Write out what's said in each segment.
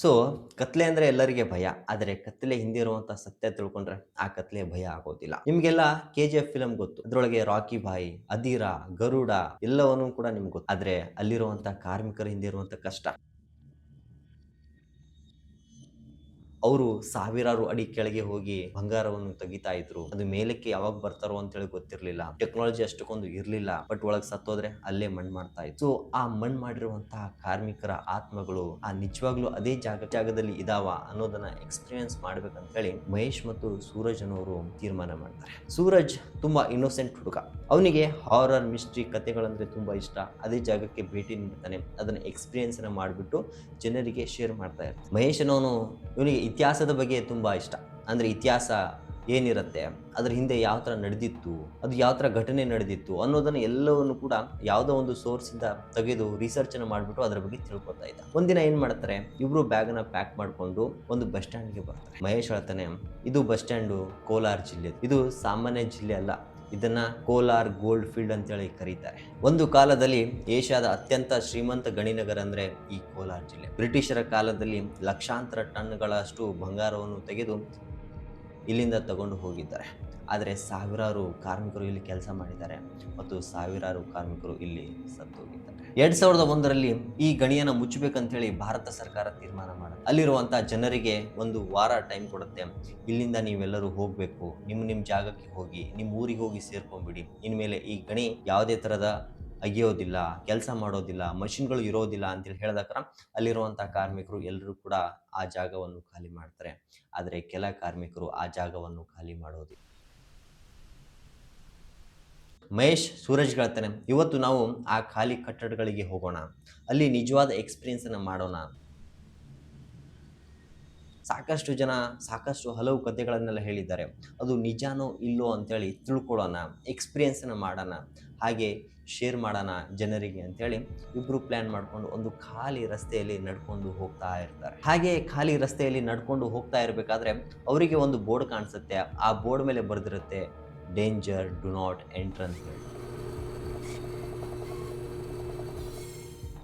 So ಕತ್ಲೆ ಅಂದ್ರೆ ಎಲ್ಲರಿಗೆ ಭಯ. ಆದರೆ ಕತ್ಲೆ ಹಿಂದೆ ಇರುವಂತ ಸತ್ಯ ತಿಳ್ಕೊಂಡ್ರೆ ಆ ಕತ್ಲೆ ಭಯ ಆಗೋದಿಲ್ಲ. ನಿಮ್ಗೆಲ್ಲ KGF ಫಿಲಂ ಗೊತ್ತು. ಅದ್ರೊಳಗೆ ರಾಕಿ ಭಾಯಿ, ಅಧೀರ, ಗರುಡ ಎಲ್ಲವನ್ನೂ ಕೂಡ ನಿಮ್ಗೆ ಗೊತ್ತು. ಆದ್ರೆ ಅಲ್ಲಿರುವಂತ ಕಾರ್ಮಿಕರ ಹಿಂದೆ ಇರುವಂತ ಕಷ್ಟ. ಅವರು ಸಾವಿರಾರು ಅಡಿ ಕೆಳಗೆ ಹೋಗಿ ಬಂಗಾರವನ್ನು ತೆಗಿತಾ ಇದ್ರು. ಅದು ಮೇಲಕ್ಕೆ ಯಾವಾಗ ಬರ್ತಾರೋ ಅಂತೇಳಿ ಗೊತ್ತಿರ್ಲಿಲ್ಲ. ಟೆಕ್ನಾಲಜಿ ಅಷ್ಟಕ್ಕೊಂದು ಇರ್ಲಿಲ್ಲ. ಬಟ್ ಒಳಗ್ ಸತ್ತೋದ್ರೆ ಅಲ್ಲೇ ಮಣ್ಣು ಮಾಡ್ತಾ ಇತ್ತು. ಸೊ ಆ ಮಣ್ಣು ಮಾಡಿರುವಂತಹ ಕಾರ್ಮಿಕರ ಆತ್ಮಗಳು ಆ ನಿಜವಾಗ್ಲೂ ಅದೇ ಜಾಗದಲ್ಲಿ ಇದಾವ ಅನ್ನೋದನ್ನ ಎಕ್ಸ್ಪೀರಿಯನ್ಸ್ ಮಾಡ್ಬೇಕಂತ ಹೇಳಿ ಮಹೇಶ್ ಮತ್ತು ಸೂರಜ್ ಅನ್ನೋರು ತೀರ್ಮಾನ ಮಾಡ್ತಾರೆ. ಸೂರಜ್ ತುಂಬಾ ಇನ್ನೋಸೆಂಟ್ ಹುಡುಗ. ಅವನಿಗೆ ಹಾರರ್ ಮಿಸ್ಟ್ರಿ ಕಥೆಗಳಂದ್ರೆ ತುಂಬಾ ಇಷ್ಟ. ಅದೇ ಜಾಗಕ್ಕೆ ಭೇಟಿ ನೀಡ್ತಾನೆ. ಅದನ್ನ ಎಕ್ಸ್ಪೀರಿಯನ್ಸ್ ಮಾಡಿಬಿಟ್ಟು ಜನರಿಗೆ ಶೇರ್ ಮಾಡ್ತಾ ಇರ್ತಾನೆ. ಮಹೇಶ್ ಅನ್ನೋನು ಇವನಿಗೆ ಇತಿಹಾಸದ ಬಗ್ಗೆ ತುಂಬ ಇಷ್ಟ. ಅಂದರೆ ಇತಿಹಾಸ ಏನಿರುತ್ತೆ, ಅದ್ರ ಹಿಂದೆ ಯಾವ ಥರ ನಡೆದಿತ್ತು, ಅದು ಯಾವ ಥರ ಘಟನೆ ನಡೆದಿತ್ತು ಅನ್ನೋದನ್ನು ಎಲ್ಲವನ್ನು ಕೂಡ ಯಾವುದೋ ಒಂದು ಸೋರ್ಸಿಂದ ತೆಗೆದು ರಿಸರ್ಚನ್ನು ಮಾಡಿಬಿಟ್ಟು ಅದರ ಬಗ್ಗೆ ತಿಳ್ಕೊತಾ ಇದ್ದ. ಒಂದಿನ ಏನು ಮಾಡ್ತಾರೆ, ಇಬ್ಬರು ಬ್ಯಾಗನ್ನು ಪ್ಯಾಕ್ ಮಾಡಿಕೊಂಡು ಒಂದು ಬಸ್ ಸ್ಟ್ಯಾಂಡ್ಗೆ ಬರ್ತಾರೆ. ಮಹೇಶ್ ಹೇಳ್ತಾನೆ, ಇದು ಬಸ್ ಸ್ಟ್ಯಾಂಡು ಕೋಲಾರ ಜಿಲ್ಲೆ, ಇದು ಸಾಮಾನ್ಯ ಜಿಲ್ಲೆ ಅಲ್ಲ, ಇದನ್ನ ಕೋಲಾರ್ ಗೋಲ್ಡ್ ಫೀಲ್ಡ್ ಅಂತೇಳಿ ಕರೀತಾರೆ. ಒಂದು ಕಾಲದಲ್ಲಿ ಏಷ್ಯಾದ ಅತ್ಯಂತ ಶ್ರೀಮಂತ ಗಣಿನಗರ ಅಂದ್ರೆ ಈ ಕೋಲಾರ ಜಿಲ್ಲೆ. ಬ್ರಿಟಿಷರ ಕಾಲದಲ್ಲಿ ಲಕ್ಷಾಂತರ ಟನ್ಗಳಷ್ಟು ಬಂಗಾರವನ್ನು ತೆಗೆದು ಇಲ್ಲಿಂದ ತಗೊಂಡು ಹೋಗಿದ್ದಾರೆ. ಆದರೆ ಸಾವಿರಾರು ಕಾರ್ಮಿಕರು ಇಲ್ಲಿ ಕೆಲಸ ಮಾಡಿದ್ದಾರೆ ಮತ್ತು ಸಾವಿರಾರು ಕಾರ್ಮಿಕರು ಇಲ್ಲಿ ಸತ್ತೋಗಿದ್ದಾರೆ. 2001ರಲ್ಲಿ ಈ ಗಣಿಯನ್ನು ಮುಚ್ಚಬೇಕಂತೇಳಿ ಭಾರತ ಸರ್ಕಾರ ತೀರ್ಮಾನ ಮಾಡುತ್ತೆ. ಅಲ್ಲಿರುವಂತಹ ಜನರಿಗೆ ಒಂದು ವಾರ ಟೈಮ್ ಕೊಡುತ್ತೆ. ಇಲ್ಲಿಂದ ನೀವೆಲ್ಲರೂ ಹೋಗಬೇಕು, ನಿಮ್ಮ ಜಾಗಕ್ಕೆ ಹೋಗಿ, ನಿಮ್ಮ ಊರಿಗೆ ಹೋಗಿ ಸೇರ್ಕೊಂಡ್ಬಿಡಿ. ಇನ್ಮೇಲೆ ಈ ಗಣಿ ಯಾವುದೇ ಥರದ ಅಗಿಯೋದಿಲ್ಲ, ಕೆಲಸ ಮಾಡೋದಿಲ್ಲ, ಮಷಿನ್ಗಳು ಇರೋದಿಲ್ಲ ಅಂತೇಳಿ ಹೇಳಿದಾಗ ಅಲ್ಲಿರುವಂತಹ ಕಾರ್ಮಿಕರು ಎಲ್ಲರೂ ಕೂಡ ಆ ಜಾಗವನ್ನು ಖಾಲಿ ಮಾಡ್ತಾರೆ. ಆದರೆ ಕೆಲ ಕಾರ್ಮಿಕರು ಆ ಜಾಗವನ್ನು ಖಾಲಿ ಮಾಡೋದಿಲ್ಲ. ಮಹೇಶ್ ಸೂರಜ್ ಹೇಳ್ತಾನೆ, ಇವತ್ತು ನಾವು ಆ ಖಾಲಿ ಕಟ್ಟಡಗಳಿಗೆ ಹೋಗೋಣ, ಅಲ್ಲಿ ನಿಜವಾದ ಎಕ್ಸ್ಪೀರಿಯನ್ಸನ್ನು ಮಾಡೋಣ. ಸಾಕಷ್ಟು ಜನ ಸಾಕಷ್ಟು ಹಲವು ಕಥೆಗಳನ್ನೆಲ್ಲ ಹೇಳಿದ್ದಾರೆ. ಅದು ನಿಜಾನೋ ಇಲ್ಲೋ ಅಂತೇಳಿ ತಿಳ್ಕೊಳ್ಳೋಣ, ಎಕ್ಸ್ಪೀರಿಯನ್ಸನ್ನು ಮಾಡೋಣ, ಹಾಗೆ ಶೇರ್ ಮಾಡೋಣ ಜನರಿಗೆ ಅಂತೇಳಿ ಇಬ್ಬರು ಪ್ಲ್ಯಾನ್ ಮಾಡಿಕೊಂಡು ಒಂದು ಖಾಲಿ ರಸ್ತೆಯಲ್ಲಿ ನಡ್ಕೊಂಡು ಹೋಗ್ತಾ ಇರ್ತಾರೆ. ಹಾಗೆ ಖಾಲಿ ರಸ್ತೆಯಲ್ಲಿ ನಡ್ಕೊಂಡು ಹೋಗ್ತಾ ಇರಬೇಕಾದ್ರೆ ಅವರಿಗೆ ಒಂದು ಬೋರ್ಡ್ ಕಾಣಿಸುತ್ತೆ. ಆ ಬೋರ್ಡ್ ಮೇಲೆ ಬರೆದಿರುತ್ತೆ, ಡೇಂಜರ್, ಡು ನಾಟ್ ಎಂಟರ್ ಅಂತ ಹೇಳಿ.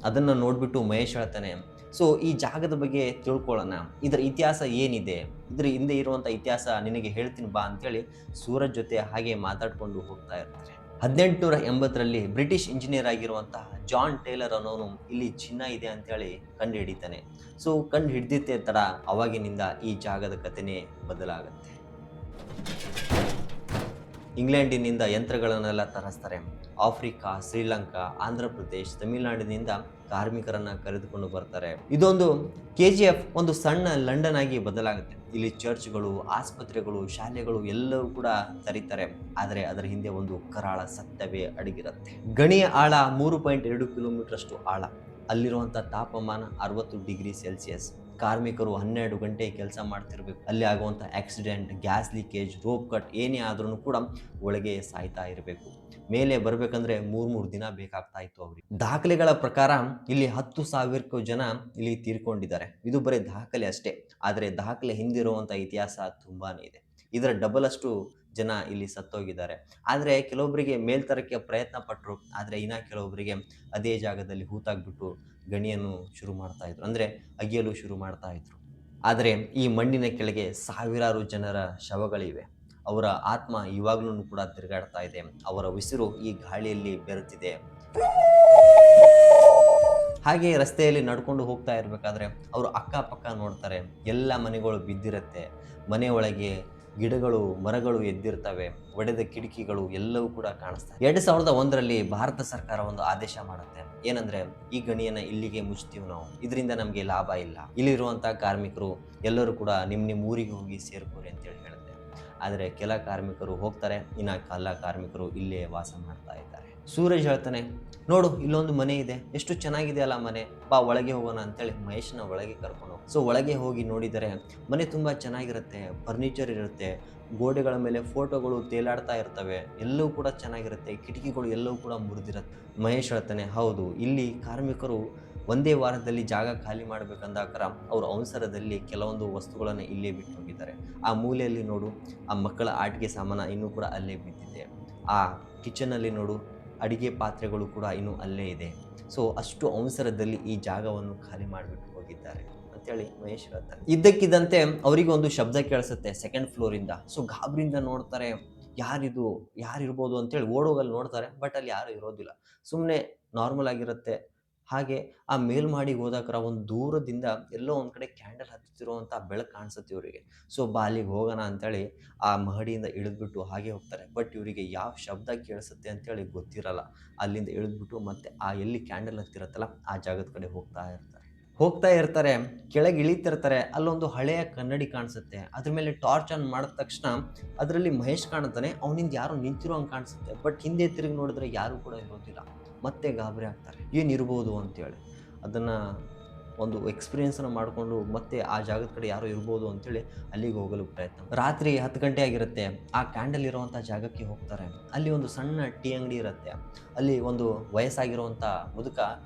ಅದನ್ನು ನೋಡಿಬಿಟ್ಟು ಮಹೇಶ್ ಹೇಳ್ತಾನೆ, ಸೊ ಈ ಜಾಗದ ಬಗ್ಗೆ ತಿಳ್ಕೊಳ್ಳೋಣ, ಇದರ ಇತಿಹಾಸ ಏನಿದೆ, ಇದ್ರ ಹಿಂದೆ ಇರುವಂಥ ಇತಿಹಾಸ ನಿನಗೆ ಹೇಳ್ತೀನಿ ಬಾ ಅಂತೇಳಿ ಸೂರಜ್ ಜೊತೆ ಹಾಗೆ ಮಾತಾಡ್ಕೊಂಡು ಹೋಗ್ತಾ ಇರ್ತಾರೆ. 1880ರಲ್ಲಿ ಬ್ರಿಟಿಷ್ ಇಂಜಿನಿಯರ್ ಆಗಿರುವಂತಹ ಜಾನ್ ಟೇಲರ್ ಅನ್ನೋನು ಇಲ್ಲಿ ಚಿನ್ನ ಇದೆ ಅಂತೇಳಿ ಕಂಡು ಹಿಡಿತಾನೆ. ಸೊ ಕಂಡು ಹಿಡ್ದಿದ್ದೇ ತಡ ಅವಾಗಿನಿಂದ ಈ ಜಾಗದ ಕಥೆನೇ ಬದಲಾಗುತ್ತೆ. ಇಂಗ್ಲೆಂಡಿನಿಂದ ಯಂತ್ರಗಳನ್ನೆಲ್ಲ ತರಿಸ್ತಾರೆ. ಆಫ್ರಿಕಾ, ಶ್ರೀಲಂಕಾ, ಆಂಧ್ರ ಪ್ರದೇಶ್, ತಮಿಳುನಾಡಿನಿಂದ ಕಾರ್ಮಿಕರನ್ನ ಕರೆದುಕೊಂಡು ಬರ್ತಾರೆ. ಇದೊಂದು KGF ಒಂದು ಸಣ್ಣ ಲಂಡನ್ ಆಗಿ ಬದಲಾಗುತ್ತೆ. ಇಲ್ಲಿ ಚರ್ಚ್ಗಳು, ಆಸ್ಪತ್ರೆಗಳು, ಶಾಲೆಗಳು ಎಲ್ಲವೂ ಕೂಡ ತರೀತಾರೆ. ಆದರೆ ಅದರ ಹಿಂದೆ ಒಂದು ಕರಾಳ ಸತ್ಯವೇ ಅಡಗಿರುತ್ತೆ. ಗಣಿಯ ಆಳ 3.2 ಕಿಲೋಮೀಟರ್ ಅಷ್ಟು ಆಳ. ಅಲ್ಲಿರುವಂಥ ತಾಪಮಾನ 60 ಡಿಗ್ರಿ ಸೆಲ್ಸಿಯಸ್. ಕಾರ್ಮಿಕರು 12 ಗಂಟೆ ಕೆಲಸ ಮಾಡ್ತಿರ್ಬೇಕು. ಅಲ್ಲಿ ಆಗುವಂಥ accident, gas leakage, rope cut ಏನೇ ಆದ್ರೂ ಕೂಡ ಒಳಗೆ ಸಾಯ್ತಾ ಇರಬೇಕು. ಮೇಲೆ ಬರಬೇಕಂದ್ರೆ 3 ದಿನ ಬೇಕಾಗ್ತಾ ಇತ್ತು ಅವ್ರಿಗೆ. ದಾಖಲೆಗಳ ಪ್ರಕಾರ ಇಲ್ಲಿ 10,000ಕ್ಕೂ ಜನ ಇಲ್ಲಿ ತೀರ್ಕೊಂಡಿದ್ದಾರೆ. ಇದು ಬರೀ ದಾಖಲೆ ಅಷ್ಟೇ. ಆದರೆ ದಾಖಲೆ ಹಿಂದಿರುವಂಥ ಇತಿಹಾಸ ತುಂಬಾನೇ ಇದೆ. ಇದರ ಡಬಲ್ ಅಷ್ಟು ಜನ ಇಲ್ಲಿ ಸತ್ತೋಗಿದ್ದಾರೆ. ಆದರೆ ಕೆಲವೊಬ್ಬರಿಗೆ ಮೇಲ್ತರಕ್ಕೆ ಪ್ರಯತ್ನ ಪಟ್ಟರು. ಆದರೆ ಇನ್ನು ಕೆಲವೊಬ್ಬರಿಗೆ ಅದೇ ಜಾಗದಲ್ಲಿ ಹೂತಾಗ್ಬಿಟ್ಟು ಗಣಿಯನ್ನು ಶುರು ಮಾಡ್ತಾ ಇದ್ರು, ಅಂದರೆ ಅಗಿಯಲು ಶುರು ಮಾಡ್ತಾ ಇದ್ರು. ಆದರೆ ಈ ಮಣ್ಣಿನ ಕೆಳಗೆ ಸಾವಿರಾರು ಜನರ ಶವಗಳಿವೆ. ಅವರ ಆತ್ಮ ಇವಾಗ್ಲೂ ಕೂಡ ತಿರುಗಾಡ್ತಾ ಇದೆ. ಅವರ ಉಸಿರು ಈ ಗಾಳಿಯಲ್ಲಿ ಬೆರೆತಿದೆ. ಹಾಗೆ ರಸ್ತೆಯಲ್ಲಿ ನಡ್ಕೊಂಡು ಹೋಗ್ತಾ ಇರಬೇಕಾದ್ರೆ ಅವರು ಅಕ್ಕಪಕ್ಕ ನೋಡ್ತಾರೆ, ಎಲ್ಲ ಮನೆಗಳು ಬಿದ್ದಿರುತ್ತೆ. ಮನೆ ಒಳಗೆ ಗಿಡಗಳು, ಮರಗಳು ಎದ್ದಿರ್ತವೆ. ಒಡೆದ ಕಿಟಕಿಗಳು ಎಲ್ಲವೂ ಕೂಡ ಕಾಣಿಸ್ತವೆ. 2001ರಲ್ಲಿ ಭಾರತ ಸರ್ಕಾರ ಒಂದು ಆದೇಶ ಮಾಡುತ್ತೆ. ಏನಂದ್ರೆ, ಈ ಗಣಿಯನ್ನ ಇಲ್ಲಿಗೆ ಮುಚ್ತೀವಿ ನಾವು, ಇದರಿಂದ ನಮಗೆ ಲಾಭ ಇಲ್ಲ. ಇಲ್ಲಿರುವಂತ ಕಾರ್ಮಿಕರು ಎಲ್ಲರೂ ಕೂಡ ನಿಮ್ಮ ಊರಿಗೆ ಹೋಗಿ ಸೇರ್ಕೋರಿ ಅಂತೇಳಿ ಹೇಳುತ್ತೆ. ಆದರೆ ಕೆಲ ಕಾರ್ಮಿಕರು ಹೋಗ್ತಾರೆ, ಇನ್ನು ಕೆಲ ಕಾರ್ಮಿಕರು ಇಲ್ಲೇ ವಾಸ ಮಾಡ್ತಾ ಇದ್ದಾರೆ. ಸೂರಜ್ ಹೇಳ್ತಾನೆ, ನೋಡು ಇಲ್ಲೊಂದು ಮನೆ ಇದೆ, ಎಷ್ಟು ಚೆನ್ನಾಗಿದೆ ಅಲ್ಲ ಮನೆ, ಬಾ ಒಳಗೆ ಹೋಗೋಣ ಅಂತೇಳಿ ಮಹೇಶ್ನ ಒಳಗೆ ಕರ್ಕೊಂಡು ಹೋಗಿ. ಸೊ ಒಳಗೆ ಹೋಗಿ ನೋಡಿದರೆ ಮನೆ ತುಂಬ ಚೆನ್ನಾಗಿರುತ್ತೆ. ಫರ್ನಿಚರ್ ಇರುತ್ತೆ, ಗೋಡೆಗಳ ಮೇಲೆ ಫೋಟೋಗಳು ತೇಲಾಡ್ತಾ ಇರ್ತವೆ, ಎಲ್ಲವೂ ಕೂಡ ಚೆನ್ನಾಗಿರುತ್ತೆ. ಕಿಟಕಿಗಳು ಎಲ್ಲವೂ ಕೂಡ ಮುರಿದಿರುತ್ತೆ. ಮಹೇಶ್ ಹೇಳ್ತಾನೆ, ಹೌದು, ಇಲ್ಲಿ ಕಾರ್ಮಿಕರು ಒಂದೇ ವಾರದಲ್ಲಿ ಜಾಗ ಖಾಲಿ ಮಾಡಬೇಕಂದಾಕರ ಅವ್ರ ಅವಸರದಲ್ಲಿ ಕೆಲವೊಂದು ವಸ್ತುಗಳನ್ನು ಇಲ್ಲೇ ಬಿಟ್ಟು ಹೋಗಿದ್ದಾರೆ. ಆ ಮೂಲೆಯಲ್ಲಿ ನೋಡು, ಆ ಮಕ್ಕಳ ಆಟಿಕೆ ಸಾಮಾನು ಇನ್ನೂ ಕೂಡ ಅಲ್ಲೇ ಬಿದ್ದಿದೆ. ಆ ಕಿಚನಲ್ಲಿ ನೋಡು, ಅಡಿಗೆ ಪಾತ್ರೆಗಳು ಕೂಡ ಇನ್ನೂ ಅಲ್ಲೇ ಇದೆ. ಸೊ ಅಷ್ಟು ಅವಸರದಲ್ಲಿ ಈ ಜಾಗವನ್ನು ಖಾಲಿ ಮಾಡಿಬಿಟ್ಟು ಹೋಗಿದ್ದಾರೆ ಅಂತ ಅಂತೇಳಿ ಮಹೇಶ್ ಹೇಳ್ತಾರೆ. ಇದ್ದಕ್ಕಿದ್ದಂತೆ ಅವರಿಗೆ ಒಂದು ಶಬ್ದ ಕೇಳಿಸುತ್ತೆ ಸೆಕೆಂಡ್ ಫ್ಲೋರಿಂದ. ಸೊ ಗಾಬರಿಯಿಂದ ನೋಡ್ತಾರೆ, ಯಾರಿದು, ಯಾರಿರ್ಬೋದು ಅಂತೇಳಿ ಓಡೋಗಲ್ಲಿ ನೋಡ್ತಾರೆ. ಬಟ್ ಅಲ್ಲಿ ಯಾರು ಇರೋದಿಲ್ಲ, ಸುಮ್ಮನೆ ನಾರ್ಮಲ್ ಆಗಿರುತ್ತೆ. ಹಾಗೆ ಆ ಮೇಲ್ಮಹಡಿಗೆ ಹೋದಾಕರ ಒಂದು ದೂರದಿಂದ ಎಲ್ಲೋ ಒಂದು ಕಡೆ ಕ್ಯಾಂಡಲ್ ಹಚ್ಚುತ್ತಿರುವಂಥ ಬೆಳಕು ಕಾಣಿಸುತ್ತೆ ಇವರಿಗೆ. ಸೊ ಅಲ್ಲಿಗೆ ಹೋಗೋಣ ಅಂತೇಳಿ ಆ ಮಹಡಿಯಿಂದ ಇಳಿದ್ಬಿಟ್ಟು ಹಾಗೆ ಹೋಗ್ತಾರೆ. ಬಟ್ ಇವರಿಗೆ ಯಾವ ಶಬ್ದ ಕೇಳಿಸುತ್ತೆ ಅಂತೇಳಿ ಗೊತ್ತಿರಲ್ಲ. ಅಲ್ಲಿಂದ ಇಳಿದ್ಬಿಟ್ಟು ಮತ್ತೆ ಆ ಎಲ್ಲಿ ಕ್ಯಾಂಡಲ್ ಹತ್ತಿರತ್ತಲ್ಲ ಆ ಜಾಗದ ಕಡೆ ಹೋಗ್ತಾ ಇರ್ತಾರೆ. ಕೆಳಗೆ ಇಳಿತಿರ್ತಾರೆ. ಅಲ್ಲೊಂದು ಹಳೆಯ ಕನ್ನಡಿ ಕಾಣಿಸುತ್ತೆ. ಅದ್ರ ಮೇಲೆ ಟಾರ್ಚ್ ಆನ್ ಮಾಡಿದ ತಕ್ಷಣ ಅದರಲ್ಲಿ ಮಹೇಶ್ ಕಾಣುತ್ತಾನೆ. ಅವನಿಂದ ಯಾರೋ ನಿಂತಿರೋ ಹಂಗೆ ಕಾಣಿಸುತ್ತೆ. ಬಟ್ ಹಿಂದೆ ತಿರುಗಿ ನೋಡಿದ್ರೆ ಯಾರೂ ಕೂಡ ಇರೋದಿಲ್ಲ. ಮತ್ತೆ ಗಾಬರಿ ಆಗ್ತಾರೆ, ಏನಿರ್ಬೋದು ಅಂತೇಳಿ. ಅದನ್ನು ಒಂದು ಎಕ್ಸ್ಪೀರಿಯೆನ್ಸನ್ನು ಮಾಡಿಕೊಂಡು ಮತ್ತೆ ಆ ಜಾಗದ ಕಡೆ ಯಾರೋ ಇರ್ಬೋದು ಅಂತೇಳಿ ಅಲ್ಲಿಗೆ ಹೋಗಲು ಪ್ರಯತ್ನ. ರಾತ್ರಿ 10 ಗಂಟೆ ಆಗಿರುತ್ತೆ. ಆ ಕ್ಯಾಂಡಲ್ ಇರುವಂಥ ಜಾಗಕ್ಕೆ ಹೋಗ್ತಾರೆ. ಅಲ್ಲಿ ಒಂದು ಸಣ್ಣ ಟೀ ಅಂಗಡಿ ಇರುತ್ತೆ. ಅಲ್ಲಿ ಒಂದು ವಯಸ್ಸಾಗಿರುವಂಥ ಮುದುಕ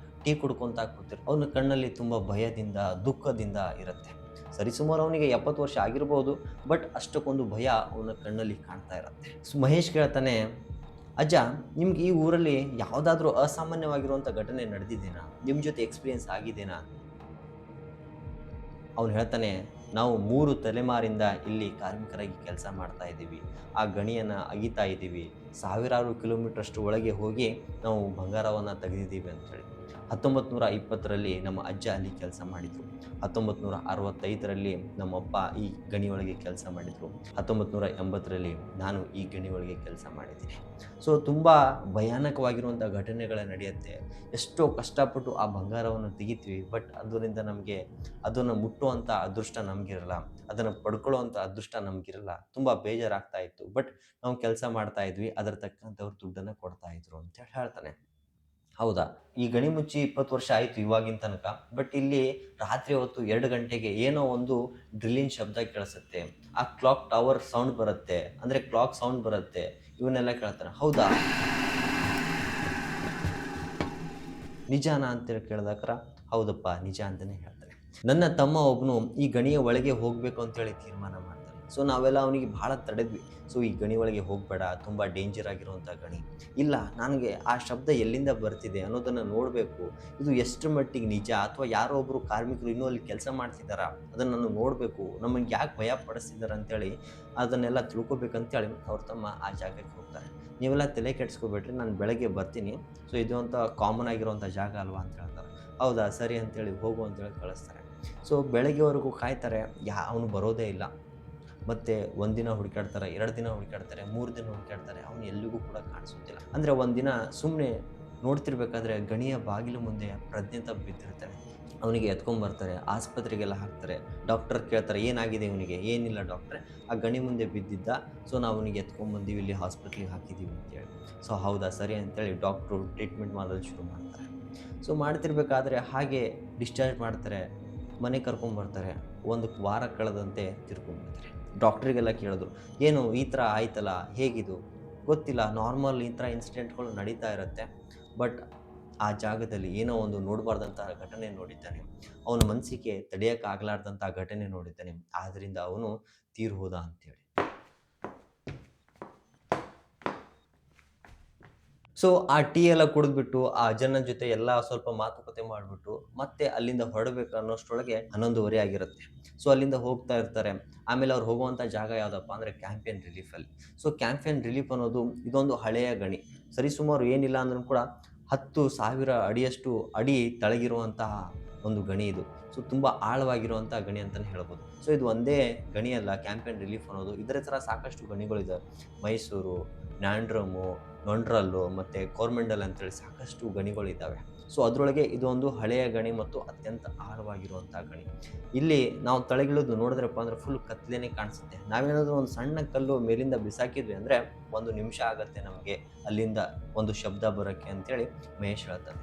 ಟೀ ಕುಡ್ಕೊಂತ ಕೂತಿರ್ತಾರೆ. ಅವನ ಕಣ್ಣಲ್ಲಿ ತುಂಬ ಭಯದಿಂದ, ದುಃಖದಿಂದ ಇರುತ್ತೆ. ಸರಿಸುಮಾರು ಅವನಿಗೆ 70 ವರ್ಷ ಆಗಿರ್ಬೋದು. ಬಟ್ ಅಷ್ಟಕ್ಕೊಂದು ಭಯ ಅವನ ಕಣ್ಣಲ್ಲಿ ಕಾಣ್ತಾ ಇರುತ್ತೆ. ಮಹೇಶ್ ಕೇಳ್ತಾನೆ, ಅಜ್ಜ, ನಿಮ್ಗೆ ಈ ಊರಲ್ಲಿ ಯಾವುದಾದ್ರೂ ಅಸಾಮಾನ್ಯವಾಗಿರುವಂಥ ಘಟನೆ ನಡೆದಿದ್ದೇನಾ? ನಿಮ್ಮ ಜೊತೆ ಎಕ್ಸ್ಪೀರಿಯೆನ್ಸ್ ಆಗಿದ್ದೇನಾ? ಅವನು ಹೇಳ್ತಾನೆ, ನಾವು 3 ತಲೆಮಾರಿಂದ ಇಲ್ಲಿ ಕಾರ್ಮಿಕರಾಗಿ ಕೆಲಸ ಮಾಡ್ತಾ ಇದ್ದೀವಿ. ಆ ಗಣಿಯನ್ನು ಅಗಿತಾ ಇದ್ದೀವಿ. ಸಾವಿರಾರು ಕಿಲೋಮೀಟ್ರಷ್ಟು ಒಳಗೆ ಹೋಗಿ ನಾವು ಬಂಗಾರವನ್ನು ತೆಗೆದಿದ್ದೀವಿ ಅಂತೇಳಿ. 1920ರಲ್ಲಿ ನಮ್ಮ ಅಜ್ಜ ಅಲ್ಲಿ ಕೆಲಸ ಮಾಡಿದರು. 1965ರಲ್ಲಿ ನಮ್ಮಪ್ಪ ಈ ಗಣಿಯೊಳಗೆ ಕೆಲಸ ಮಾಡಿದರು. 1980ರಲ್ಲಿ ನಾನು ಈ ಗಣಿಯೊಳಗೆ ಕೆಲಸ ಮಾಡಿದ್ದೀನಿ. ಸೊ ತುಂಬ ಭಯಾನಕವಾಗಿರುವಂಥ ಘಟನೆಗಳು ನಡೆಯುತ್ತೆ. ಎಷ್ಟೋ ಕಷ್ಟಪಟ್ಟು ಆ ಬಂಗಾರವನ್ನು ತೆಗಿತೀವಿ. ಬಟ್ ಅದರಿಂದ ನಮಗೆ ಅದನ್ನು ಮುಟ್ಟುವಂಥ ಅದೃಷ್ಟ ನಮಗಿರಲ್ಲ, ಅದನ್ನು ಪಡ್ಕೊಳ್ಳುವಂಥ ಅದೃಷ್ಟ ನಮಗಿರಲ್ಲ. ತುಂಬ ಬೇಜಾರಾಗ್ತಾ ಇತ್ತು. ಬಟ್ ನಾವು ಕೆಲಸ ಮಾಡ್ತಾ ಇದ್ವಿ, ಅದರ ತಕ್ಕಂಥವ್ರು ದುಡ್ಡನ್ನು ಕೊಡ್ತಾ ಇದ್ರು ಅಂತ ಹೇಳ್ತಾನೆ. ಹೌದಾ, ಈ ಗಣಿ ಮುಚ್ಚಿ 20 ವರ್ಷ ಆಯಿತು ಇವಾಗಿನ ತನಕ. ಬಟ್ ಇಲ್ಲಿ ರಾತ್ರಿ ಹೊತ್ತು 2 ಗಂಟೆಗೆ ಏನೋ ಒಂದು ಡ್ರಿಲ್ಲಿಂಗ್ ಶಬ್ದ ಕೇಳಿಸುತ್ತೆ. ಆ ಕ್ಲಾಕ್ ಟವರ್ ಸೌಂಡ್ ಬರುತ್ತೆ, ಅಂದರೆ ಕ್ಲಾಕ್ ಸೌಂಡ್ ಬರುತ್ತೆ. ಇವನ್ನೆಲ್ಲ ಕೇಳ್ತಾನೆ. ಹೌದಾ, ನಿಜಾನಾ ಅಂತೇಳಿ ಕೇಳಿದಾಕರ ಹೌದಪ್ಪ ನಿಜ ಅಂತಲೇ ಹೇಳ್ತಾನೆ. ನನ್ನ ತಮ್ಮ ಒಬ್ಬನು ಈ ಗಣಿಯ ಒಳಗೆ ಹೋಗಬೇಕು ಅಂತೇಳಿ ತೀರ್ಮಾನ ಮಾಡ್ತಾನೆ. ಸೊ ನಾವೆಲ್ಲ ಅವನಿಗೆ ಭಾಳ ತಡೆದ್ವಿ. ಸೊ ಈ ಗಣಿ ಒಳಗೆ ಹೋಗಬೇಡ, ತುಂಬ ಡೇಂಜರ್ ಆಗಿರುವಂಥ ಗಣಿ. ಇಲ್ಲ, ನನಗೆ ಆ ಶಬ್ದ ಎಲ್ಲಿಂದ ಬರ್ತಿದೆ ಅನ್ನೋದನ್ನು ನೋಡಬೇಕು. ಇದು ಎಷ್ಟು ಮಟ್ಟಿಗೆ ನಿಜ, ಅಥವಾ ಯಾರೋ ಒಬ್ಬರು ಕಾರ್ಮಿಕರು ಇನ್ನೂ ಅಲ್ಲಿ ಕೆಲಸ ಮಾಡ್ತಿದ್ದಾರಾ ಅದನ್ನು ನಾನು ನೋಡಬೇಕು. ನಮಗೆ ಯಾಕೆ ಭಯ ಪಡಿಸ್ತಿದ್ದಾರೆ ಅಂತೇಳಿ ಅದನ್ನೆಲ್ಲ ತಿಳ್ಕೊಬೇಕಂತೇಳಿ ಅವ್ರ ತಮ್ಮ ಆ ಜಾಗಕ್ಕೆ ಹೋಗ್ತಾರೆ. ನೀವೆಲ್ಲ ತಲೆ ಕೆಡಿಸ್ಕೋಬೇಡ್ರಿ, ನಾನು ಬೆಳಗ್ಗೆ ಬರ್ತೀನಿ. ಸೊ ಇದು ಅಂತ ಕಾಮನ್ ಆಗಿರುವಂಥ ಜಾಗ ಅಲ್ವಾ ಅಂತ ಹೇಳ್ತಾರೆ. ಹೌದಾ, ಸರಿ ಅಂತೇಳಿ ಹೋಗು ಅಂತೇಳಿ ಕಳಿಸ್ತಾರೆ. ಸೊ ಬೆಳಗ್ಗೆವರೆಗೂ ಕಾಯ್ತಾರೆ, ಅವನು ಬರೋದೇ ಇಲ್ಲ. ಮತ್ತು 1 ದಿನ ಹುಡುಕಾಡ್ತಾರೆ, 2 ದಿನ ಹುಡುಕಾಡ್ತಾರೆ, 3 ದಿನ ಹುಡುಕಾಡ್ತಾರೆ. ಅವನು ಎಲ್ಲಿಗೂ ಕೂಡ ಕಾಣಿಸೋದಿಲ್ಲ. ಅಂದರೆ ಒಂದಿನ ಸುಮ್ಮನೆ ನೋಡ್ತಿರ್ಬೇಕಾದ್ರೆ ಗಣಿಯ ಬಾಗಿಲು ಮುಂದೆ ಪ್ರಜ್ಞೆ ತಪ್ಪಿ ಬಿದ್ದಿರ್ತಾನೆ. ಅವನಿಗೆ ಎತ್ಕೊಂಬರ್ತಾರೆ, ಆಸ್ಪತ್ರೆಗೆಲ್ಲ ಹಾಕ್ತಾರೆ. ಡಾಕ್ಟರ್ ಕೇಳ್ತಾರೆ, ಏನಾಗಿದೆ ಇವನಿಗೆ? ಏನಿಲ್ಲ ಡಾಕ್ಟ್ರೆ, ಆ ಗಣಿ ಮುಂದೆ ಬಿದ್ದಿದ್ದ. ಸೊ ನಾವು ಅವನಿಗೆ ಎತ್ಕೊಂಬಂದೀವಿ, ಇಲ್ಲಿ ಹಾಸ್ಪಿಟ್ಲಿಗೆ ಹಾಕಿದ್ದೀವಿ ಅಂತೇಳಿ. ಸೊ ಹೌದಾ, ಸರಿ ಅಂತೇಳಿ ಡಾಕ್ಟ್ರು ಟ್ರೀಟ್ಮೆಂಟ್ ಮಾಡೋದು ಶುರು ಮಾಡ್ತಾರೆ. ಸೊ ಮಾಡ್ತಿರ್ಬೇಕಾದ್ರೆ ಹಾಗೆ ಡಿಸ್ಚಾರ್ಜ್ ಮಾಡ್ತಾರೆ, ಮನೆಗೆ ಕರ್ಕೊಂಬರ್ತಾರೆ. 1 ವಾರ ಕಳೆದಂತೆ ತಿರ್ಕೊಂಡ್ಬಿಡ್ತಾರೆ. ಡಾಕ್ಟ್ರಿಗೆಲ್ಲ ಕೇಳಿದ್ರು, ಏನು ಈ ಥರ ಆಯ್ತಲ್ಲ, ಹೇಗಿದು? ಗೊತ್ತಿಲ್ಲ, ನಾರ್ಮಲ್ ಈ ಥರ ಇನ್ಸಿಡೆಂಟ್ಗಳು ನಡೀತಾ ಇರುತ್ತೆ. ಬಟ್ ಆ ಜಾಗದಲ್ಲಿ ಏನೋ ಒಂದು ನೋಡಬಾರ್ದಂಥ ಘಟನೆ ನೋಡಿದ್ದಾನೆ. ಅವನ ಮನಸ್ಸಿಗೆ ತಡೆಯೋಕ್ಕಾಗಲಾರ್ದಂಥ ಘಟನೆ ನೋಡಿದ್ದಾನೆ. ಆದ್ದರಿಂದ ಅವನು ತೀರ್ ಹೋದ ಅಂತೇಳಿ. ಸೊ ಆ ಟೀ ಎಲ್ಲ ಕುಡಿದ್ಬಿಟ್ಟು ಆ ಅಜ್ಜನ ಜೊತೆ ಎಲ್ಲ ಸ್ವಲ್ಪ ಮಾತುಕತೆ ಮಾಡಿಬಿಟ್ಟು ಮತ್ತೆ ಅಲ್ಲಿಂದ ಹೊರಡಬೇಕು ಅನ್ನೋಷ್ಟರೊಳಗೆ 11:30 ಆಗಿರುತ್ತೆ. ಸೊ ಅಲ್ಲಿಂದ ಹೋಗ್ತಾ ಇರ್ತಾರೆ. ಆಮೇಲೆ ಅವ್ರು ಹೋಗುವಂಥ ಜಾಗ ಯಾವುದಪ್ಪ ಅಂದರೆ ಕ್ಯಾಂಪಿಯನ್ ರಿಲೀಫಲ್ಲಿ. ಸೊ ಕ್ಯಾಂಪಿಯನ್ ರಿಲೀಫ್ ಅನ್ನೋದು ಇದೊಂದು ಹಳೆಯ ಗಣಿ. ಸರಿಸುಮಾರು ಏನಿಲ್ಲ ಅಂದ್ರೂ ಕೂಡ 10,000 ಅಡಿಯಷ್ಟು ಅಡಿ ತಳಗಿರುವಂತಹ ಒಂದು ಗಣಿ ಇದು. ಸೊ ತುಂಬ ಆಳವಾಗಿರುವಂಥ ಗಣಿ ಅಂತಲೇ ಹೇಳ್ಬೋದು. ಸೊ ಇದು ಒಂದೇ ಗಣಿ ಅಲ್ಲ ಕ್ಯಾಂಪಿಯನ್ ರಿಲೀಫ್ ಅನ್ನೋದು. ಇದರ ಥರ ಸಾಕಷ್ಟು ಗಣಿಗಳಿದ್ದಾವೆ. ಮೈಸೂರು, ನ್ಯಾಂಡ್ರಮು, ನೊಂಡ್ರಲ್ಲು ಮತ್ತು ಕೋರ್ಮೆಂಡಲ್ ಅಂತೇಳಿ ಸಾಕಷ್ಟು ಗಣಿಗಳಿದ್ದಾವೆ. ಸೊ ಅದರೊಳಗೆ ಇದೊಂದು ಹಳೆಯ ಗಣಿ ಮತ್ತು ಅತ್ಯಂತ ಆಳವಾಗಿರುವಂಥ ಗಣಿ. ಇಲ್ಲಿ ನಾವು ತಳಗಿಳಿದು ನೋಡಿದ್ರಪ್ಪ ಅಂದರೆ ಫುಲ್ ಕತ್ಲೇನೆ ಕಾಣಿಸುತ್ತೆ. ನಾವೇನಾದರೂ ಒಂದು ಸಣ್ಣ ಕಲ್ಲು ಮೇಲಿಂದ ಬಿಸಾಕಿದ್ವಿ ಅಂದರೆ 1 ನಿಮಿಷ ಆಗುತ್ತೆ ನಮಗೆ ಅಲ್ಲಿಂದ ಒಂದು ಶಬ್ದ ಬರೋಕ್ಕೆ ಅಂತೇಳಿ ಮಹೇಶ್ ಹೇಳ್ತಾನೆ.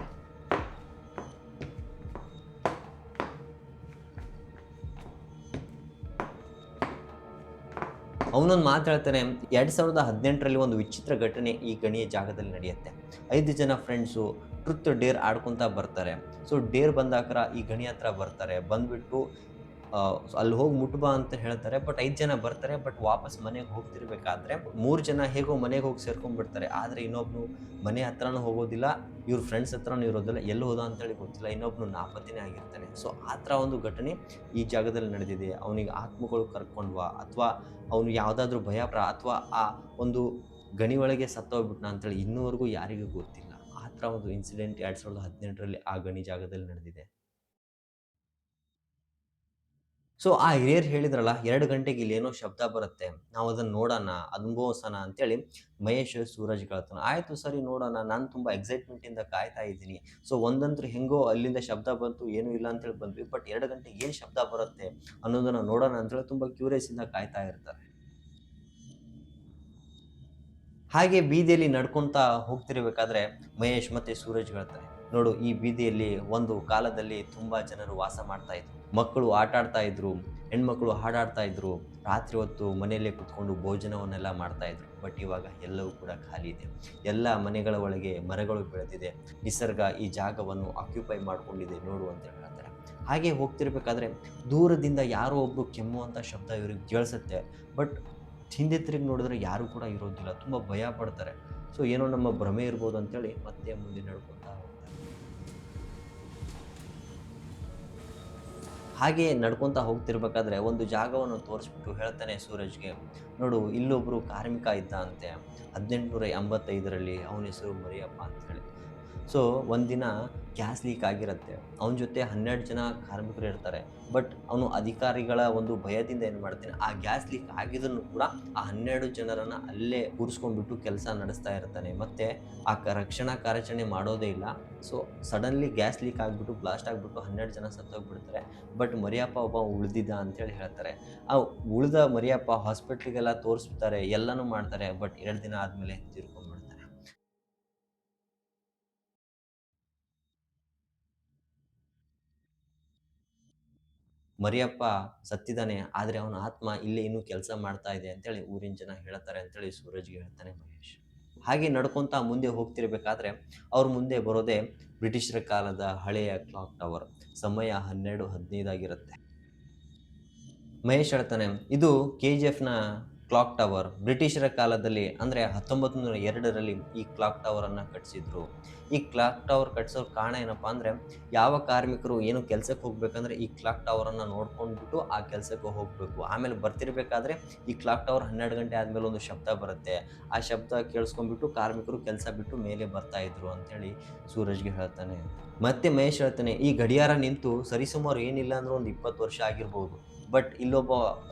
ಅವನೊಂದು ಮಾತು ಹೇಳ್ತಾನೆ, 2018ರಲ್ಲಿ ಒಂದು ವಿಚಿತ್ರ ಘಟನೆ ಈ ಗಣಿಯ ಜಾಗದಲ್ಲಿ ನಡೆಯುತ್ತೆ. 5 ಜನ ಫ್ರೆಂಡ್ಸು ಟ್ರುತ್ ಡೇರ್ ಆಡ್ಕೊತಾ ಬರ್ತಾರೆ. ಸೊ ಡೇರ್ ಬಂದಾಕರ ಈ ಗಣಿ ಹತ್ರ ಬರ್ತಾರೆ. ಬಂದುಬಿಟ್ಟು ಅಲ್ಲಿ ಹೋಗಿ ಮುಟ್ಬಾ ಅಂತ ಹೇಳ್ತಾರೆ. ಬಟ್ 5 ಜನ ಬರ್ತಾರೆ. ಬಟ್ ವಾಪಸ್ ಮನೆಗೆ ಹೋಗ್ತಿರ್ಬೇಕಾದ್ರೆ 3 ಜನ ಹೇಗೋ ಮನೆಗೆ ಹೋಗಿ ಸೇರ್ಕೊಂಡ್ಬಿಡ್ತಾರೆ. ಆದರೆ ಇನ್ನೊಬ್ನು ಮನೆ ಹತ್ರನೂ ಹೋಗೋದಿಲ್ಲ, ಇವ್ರ ಫ್ರೆಂಡ್ಸ್ ಹತ್ರನೂ ಇರೋದಿಲ್ಲ, ಎಲ್ಲಿ ಹೋದ ಅಂತೇಳಿ ಗೊತ್ತಿಲ್ಲ, ಇನ್ನೊಬ್ನು ನಾಪತ್ತೆನೇ ಆಗಿರ್ತಾನೆ. ಸೊ ಆ ಥರ ಒಂದು ಘಟನೆ ಈ ಜಾಗದಲ್ಲಿ ನಡೆದಿದೆ. ಅವನಿಗೆ ಆತ್ಮಗಳು ಕರ್ಕೊಂಡ್ವಾ ಅಥವಾ ಅವನು ಯಾವುದಾದ್ರೂ ಅಥವಾ ಆ ಒಂದು ಗಣಿ ಒಳಗೆ ಸತ್ತೋಗ್ಬಿಟ್ನ ಅಂತೇಳಿ ಇನ್ನೂವರೆಗೂ ಯಾರಿಗೂ ಗೊತ್ತಿಲ್ಲ. ಆ ಥರ ಒಂದು ಇನ್ಸಿಡೆಂಟ್ 2018ರಲ್ಲಿ ಆ ಗಣಿ ಜಾಗದಲ್ಲಿ ನಡೆದಿದೆ. ಸೊ ಆ ಹಿರಿಯರು ಹೇಳಿದ್ರಲ್ಲ, 2 ಗಂಟೆಗೆ ಇಲ್ಲೇನೋ ಶಬ್ದ ಬರುತ್ತೆ, ನಾವು ಅದನ್ನ ನೋಡೋಣ, ಅನುಭವಿಸೋಣ ಅಂತೇಳಿ ಮಹೇಶ್ ಸೂರಜ್ ಹೇಳ್ತಾನೆ. ಆಯಿತು ಸರಿ ನೋಡೋಣ, ನಾನು ತುಂಬ ಎಕ್ಸೈಟ್ಮೆಂಟಿಂದ ಕಾಯ್ತಾ ಇದ್ದೀನಿ. ಸೊ ಒಂದಂತೂ ಹೆಂಗೋ ಅಲ್ಲಿಂದ ಶಬ್ದ ಬಂತು, ಏನೂ ಇಲ್ಲ ಅಂತೇಳಿ ಬಂದ್ವಿ. ಬಟ್ 2 ಗಂಟೆಗೆ ಏನು ಶಬ್ದ ಬರುತ್ತೆ ಅನ್ನೋದನ್ನು ನೋಡೋಣ ಅಂತೇಳಿ ತುಂಬ ಕ್ಯೂರಿಯಸ್ಸಿಂದ ಕಾಯ್ತಾ ಇರ್ತಾರೆ. ಹಾಗೆ ಬೀದಿಯಲ್ಲಿ ನಡ್ಕೊಂತಾ ಹೋಗ್ತಿರ್ಬೇಕಾದ್ರೆ ಮಹೇಶ್ ಮತ್ತೆ ಸೂರಜ್ ಹೇಳ್ತಾರೆ, ನೋಡು ಈ ಬೀದಿಯಲ್ಲಿ ಒಂದು ಕಾಲದಲ್ಲಿ ತುಂಬಾ ಜನರು ವಾಸ ಮಾಡ್ತಾ ಇದ್ರು. ಮಕ್ಕಳು ಆಟ ಆಡ್ತಾ ಇದ್ರು, ಹೆಣ್ಮಕ್ಳು ಹಾಡಾಡ್ತಾ ಇದ್ರು, ರಾತ್ರಿ ಹೊತ್ತು ಮನೆಯಲ್ಲೇ ಕುತ್ಕೊಂಡು ಭೋಜನವನ್ನೆಲ್ಲ ಮಾಡ್ತಾ ಇದ್ರು. ಬಟ್ ಇವಾಗ ಎಲ್ಲವೂ ಕೂಡ ಖಾಲಿ ಇದೆ. ಎಲ್ಲ ಮನೆಗಳ ಒಳಗೆ ಮರಗಳು ಬೆಳೆದಿದೆ, ನಿಸರ್ಗ ಈ ಜಾಗವನ್ನು ಆಕ್ಯುಪೈ ಮಾಡ್ಕೊಂಡಿದೆ ನೋಡು ಅಂತ ಹೇಳ್ತಾರೆ. ಹಾಗೆ ಹೋಗ್ತಿರ್ಬೇಕಾದ್ರೆ ದೂರದಿಂದ ಯಾರೋ ಒಬ್ರು ಕೆಮ್ಮುವಂಥ ಶಬ್ದ ಇವ್ರಿಗೆ ಕೇಳಿಸುತ್ತೆ. ಬಟ್ ಹಿಂದೆ ತಿರುಗಿ ನೋಡಿದ್ರೆ ಯಾರೂ ಕೂಡ ಇರೋದಿಲ್ಲ. ತುಂಬ ಭಯ ಪಡ್ತಾರೆ. ಸೊ ಏನೋ ನಮ್ಮ ಭ್ರಮೆ ಇರ್ಬೋದು ಅಂತೇಳಿ ಮತ್ತೆ ಮುಂದೆ ನಡ್ಕೊತಾ ಹೋಗ್ತಾರೆ. ಹಾಗೆ ನಡ್ಕೊತಾ ಹೋಗ್ತಿರ್ಬೇಕಾದ್ರೆ ಒಂದು ಜಾಗವನ್ನು ತೋರಿಸ್ಬಿಟ್ಟು ಹೇಳ್ತಾನೆ ಸೂರಜ್ಗೆ, ನೋಡು ಇಲ್ಲೊಬ್ರು ಕಾರ್ಮಿಕ ಇದ್ದ ಅಂತೆ 1885ರಲ್ಲಿ, ಅವನ ಹೆಸರು ಮರಿಯಪ್ಪ ಅಂತ ಹೇಳಿ. ಸೊ ಒಂದಿನ ಗ್ಯಾಸ್ ಲೀಕ್ ಆಗಿರುತ್ತೆ. ಅವನ ಜೊತೆ 12 ಜನ ಕಾರ್ಮಿಕರು ಇರ್ತಾರೆ. ಬಟ್ ಅವನು ಅಧಿಕಾರಿಗಳ ಒಂದು ಭಯದಿಂದ ಏನು ಮಾಡ್ತಾನೆ, ಆ ಗ್ಯಾಸ್ ಲೀಕ್ ಆಗಿದ್ದನ್ನು ಕೂಡ ಆ 12 ಜನರನ್ನು ಅಲ್ಲೇ ಕೂರಿಸ್ಕೊಂಡ್ಬಿಟ್ಟು ಕೆಲಸ ನಡೆಸ್ತಾ ಇರ್ತಾನೆ. ಮತ್ತು ಆ ರಕ್ಷಣಾ ಕಾರ್ಯಾಚರಣೆ ಮಾಡೋದೇ ಇಲ್ಲ. ಸೊ ಸಡನ್ಲಿ ಗ್ಯಾಸ್ ಲೀಕ್ ಆಗಿಬಿಟ್ಟು ಬ್ಲಾಸ್ಟ್ ಆಗಿಬಿಟ್ಟು 12 ಜನ ಸತ್ತೋಗ್ಬಿಡ್ತಾರೆ. ಬಟ್ ಮರಿಯಪ್ಪ ಒಬ್ಬ ಉಳಿದಿದ್ದ ಅಂತೇಳಿ ಹೇಳ್ತಾರೆ. ಆ ಉಳಿದ ಮರಿಯಪ್ಪ ಹಾಸ್ಪಿಟ್ಲಿಗೆಲ್ಲ ತೋರಿಸ್ತಾರೆ, ಎಲ್ಲನೂ ಮಾಡ್ತಾರೆ. ಬಟ್ 2 ದಿನ ಆದಮೇಲೆ ತೀರ್ಕೊಂಡ್ಬಿಡ್ತಾನೆ. ಮರಿಯಪ್ಪ ಸತ್ತಿದ್ದಾನೆ, ಆದರೆ ಅವನ ಆತ್ಮ ಇಲ್ಲೇ ಇನ್ನೂ ಕೆಲಸ ಮಾಡ್ತಾ ಇದೆ ಅಂತೇಳಿ ಊರಿನ ಜನ ಹೇಳ್ತಾರೆ ಅಂತೇಳಿ ಸೂರಜ್ಗೆ ಹೇಳ್ತಾನೆ ಮಹೇಶ್. ಹಾಗೆ ನಡ್ಕೊಂತ ಮುಂದೆ ಹೋಗ್ತಿರ್ಬೇಕಾದ್ರೆ ಅವ್ರ ಮುಂದೆ ಬರೋದೇ ಬ್ರಿಟಿಷರ ಕಾಲದ ಹಳೆಯ ಕ್ಲಾಕ್ ಟವರ್. ಸಮಯ 12:15 ಆಗಿರುತ್ತೆ. ಮಹೇಶ್ ಹೇಳ್ತಾನೆ, ಇದು KGFನ ಕ್ಲಾಕ್ ಟವರ್. ಬ್ರಿಟಿಷರ ಕಾಲದಲ್ಲಿ ಅಂದರೆ 1902ರಲ್ಲಿ ಈ ಕ್ಲಾಕ್ ಟವರನ್ನು ಕಟ್ಟಿಸಿದ್ರು. ಈ ಕ್ಲಾಕ್ ಟವರ್ ಕಟ್ಸೋರ್ ಕಾರಣ ಏನಪ್ಪ ಅಂದರೆ, ಯಾವ ಕಾರ್ಮಿಕರು ಏನು ಕೆಲಸಕ್ಕೆ ಹೋಗ್ಬೇಕಂದ್ರೆ ಈ ಕ್ಲಾಕ್ ಟವರನ್ನು ನೋಡ್ಕೊಂಡ್ಬಿಟ್ಟು ಆ ಕೆಲಸಕ್ಕೆ ಹೋಗಬೇಕು. ಆಮೇಲೆ ಬರ್ತಿರ್ಬೇಕಾದ್ರೆ ಈ ಕ್ಲಾಕ್ ಟವರ್ 12 ಗಂಟೆ ಆದಮೇಲೆ ಒಂದು ಶಬ್ದ ಬರುತ್ತೆ. ಆ ಶಬ್ದ ಕೇಳಿಸ್ಕೊಂಡ್ಬಿಟ್ಟು ಕಾರ್ಮಿಕರು ಕೆಲಸ ಬಿಟ್ಟು ಮೇಲೆ ಬರ್ತಾ ಇದ್ರು ಅಂತೇಳಿ ಸೂರಜ್ಗೆ ಹೇಳ್ತಾನೆ. ಮತ್ತೆ ಮಹೇಶ್ ಹೇಳ್ತಾನೆ, ಈ ಗಡಿಯಾರ ನಿಂತು ಸರಿಸುಮಾರು ಏನಿಲ್ಲ ಅಂದ್ರೆ ಒಂದು 20 ವರ್ಷ ಆಗಿರ್ಬೋದು. ಬಟ್ ಇಲ್ಲೊಬ್ಬ